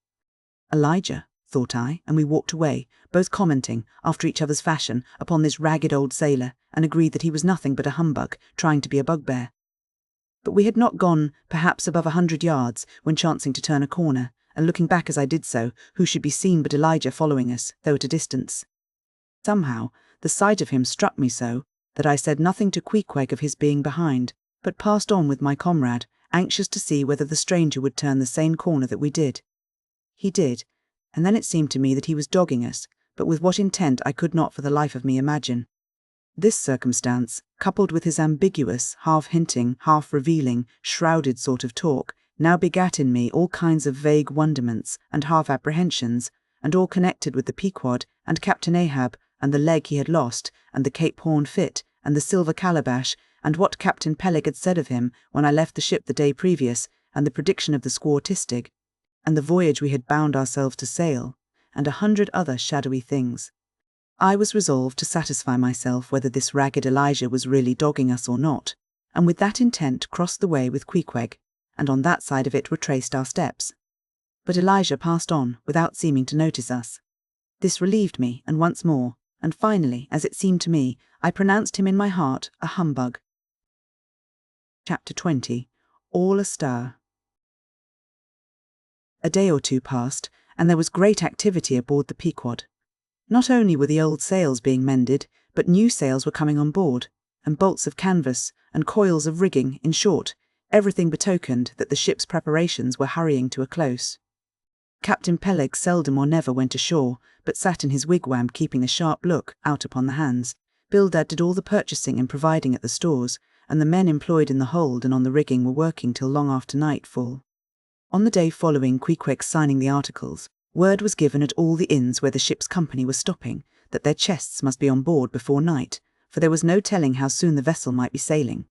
Elijah, thought I, and we walked away, both commenting, after each other's fashion, upon this ragged old sailor, and agreed that he was nothing but a humbug, trying to be a bugbear. But we had not gone, perhaps, above 100 yards, when chancing to turn a corner, and looking back as I did so, who should be seen but Elijah following us, though at a distance. Somehow, the sight of him struck me so, that I said nothing to Queequeg of his being behind, but passed on with my comrade, anxious to see whether the stranger would turn the same corner that we did. He did, and then it seemed to me that he was dogging us, but with what intent I could not for the life of me imagine. This circumstance, coupled with his ambiguous, half-hinting, half-revealing, shrouded sort of talk, now begat in me all kinds of vague wonderments and half-apprehensions, and all connected with the Pequod, and Captain Ahab, and the leg he had lost, and the Cape Horn fit, and the silver calabash, and what Captain Peleg had said of him when I left the ship the day previous, and the prediction of the squaw Tistig, and the voyage we had bound ourselves to sail, and 100 other shadowy things. I was resolved to satisfy myself whether this ragged Elijah was really dogging us or not, and with that intent crossed the way with Queequeg, and on that side of it retraced our steps. But Elijah passed on, without seeming to notice us. This relieved me, and once more, and finally, as it seemed to me, I pronounced him in my heart a humbug. Chapter 20. All astir. A day or two passed, and there was great activity aboard the Pequod. Not only were the old sails being mended, but new sails were coming on board, and bolts of canvas, and coils of rigging, in short, everything betokened that the ship's preparations were hurrying to a close. Captain Peleg seldom or never went ashore, but sat in his wigwam keeping a sharp look out upon the hands. Bildad did all the purchasing and providing at the stores, and the men employed in the hold and on the rigging were working till long after nightfall. On the day following Queequeg's signing the articles, word was given at all the inns where the ship's company was stopping that their chests must be on board before night, for there was no telling how soon the vessel might be sailing.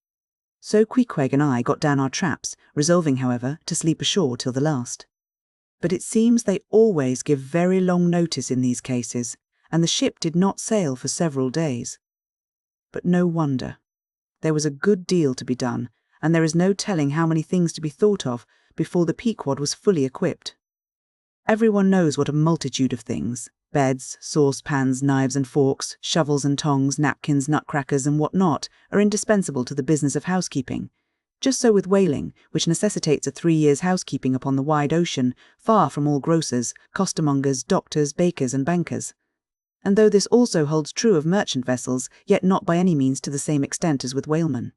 So Queequeg and I got down our traps, resolving, however, to sleep ashore till the last. But it seems they always give very long notice in these cases, and the ship did not sail for several days. But no wonder. There was a good deal to be done, and there is no telling how many things to be thought of before the Pequod was fully equipped. Everyone knows what a multitude of things, beds, saucepans, knives and forks, shovels and tongs, napkins, nutcrackers and what not, are indispensable to the business of housekeeping. Just so with whaling, which necessitates a 3 years' housekeeping upon the wide ocean, far from all grocers, costermongers, doctors, bakers and bankers. And though this also holds true of merchant vessels, yet not by any means to the same extent as with whalemen.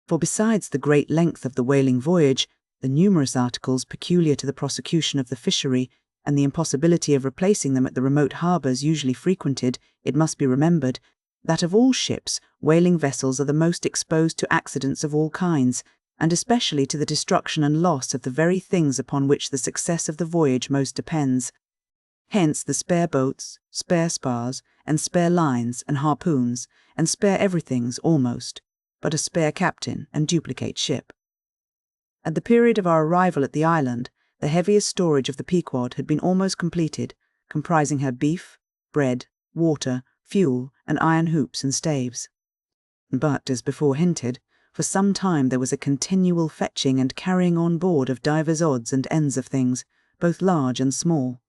For besides the great length of the whaling voyage, the numerous articles peculiar to the prosecution of the fishery, and the impossibility of replacing them at the remote harbours usually frequented, it must be remembered that of all ships, whaling vessels are the most exposed to accidents of all kinds, and especially to the destruction and loss of the very things upon which the success of the voyage most depends. Hence the spare boats, spare spars, and spare lines and harpoons, and spare everythings almost, but a spare captain and duplicate ship. At the period of our arrival at the island, the heaviest storage of the Pequod had been almost completed, comprising her beef, bread, water, fuel, and iron hoops and staves. But, as before hinted, for some time there was a continual fetching and carrying on board of divers odds and ends of things, both large and small.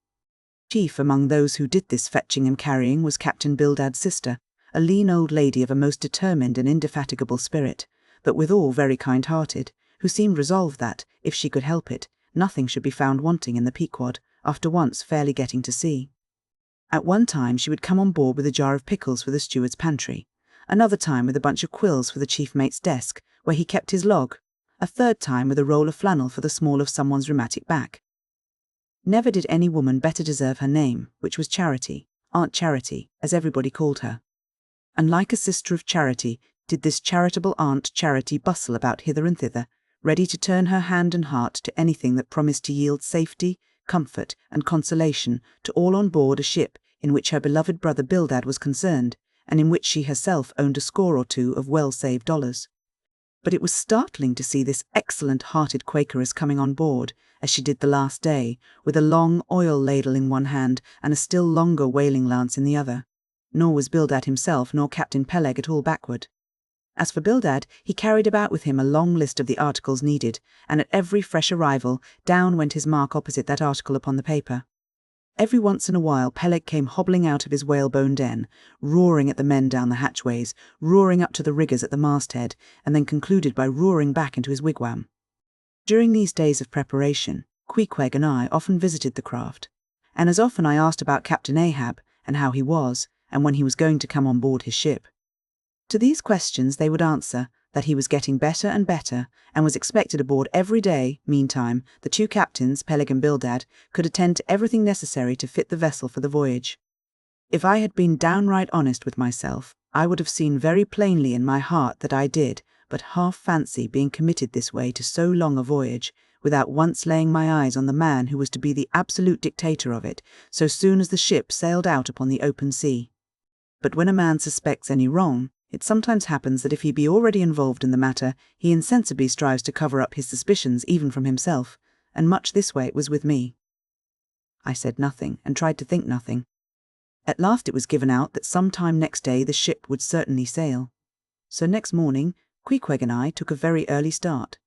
Chief among those who did this fetching and carrying was Captain Bildad's sister, a lean old lady of a most determined and indefatigable spirit, but withal very kind-hearted, who seemed resolved that, if she could help it, nothing should be found wanting in the Pequod, after once fairly getting to sea. At one time she would come on board with a jar of pickles for the steward's pantry, another time with a bunch of quills for the chief mate's desk, where he kept his log, a third time with a roll of flannel for the small of someone's rheumatic back. Never did any woman better deserve her name, which was Charity, Aunt Charity, as everybody called her. And like a sister of Charity, did this charitable Aunt Charity bustle about hither and thither, ready to turn her hand and heart to anything that promised to yield safety, comfort, and consolation to all on board a ship in which her beloved brother Bildad was concerned, and in which she herself owned a score or two of well-saved dollars. But it was startling to see this excellent-hearted Quakeress coming on board, as she did the last day, with a long oil ladle in one hand and a still longer whaling lance in the other. Nor was Bildad himself nor Captain Peleg at all backward. As for Bildad, he carried about with him a long list of the articles needed, and at every fresh arrival, down went his mark opposite that article upon the paper. Every once in a while Peleg came hobbling out of his whalebone den, roaring at the men down the hatchways, roaring up to the riggers at the masthead, and then concluded by roaring back into his wigwam. During these days of preparation, Queequeg and I often visited the craft, and as often I asked about Captain Ahab, and how he was, and when he was going to come on board his ship. To these questions they would answer that he was getting better and better, and was expected aboard every day. Meantime, the two captains, Peleg and Bildad, could attend to everything necessary to fit the vessel for the voyage. If I had been downright honest with myself, I would have seen very plainly in my heart that I did but half fancy being committed this way to so long a voyage, without once laying my eyes on the man who was to be the absolute dictator of it, so soon as the ship sailed out upon the open sea. But when a man suspects any wrong, it sometimes happens that if he be already involved in the matter, he insensibly strives to cover up his suspicions even from himself, and much this way it was with me. I said nothing, and tried to think nothing. At last it was given out that some time next day the ship would certainly sail. So next morning, Queequeg and I took a very early start.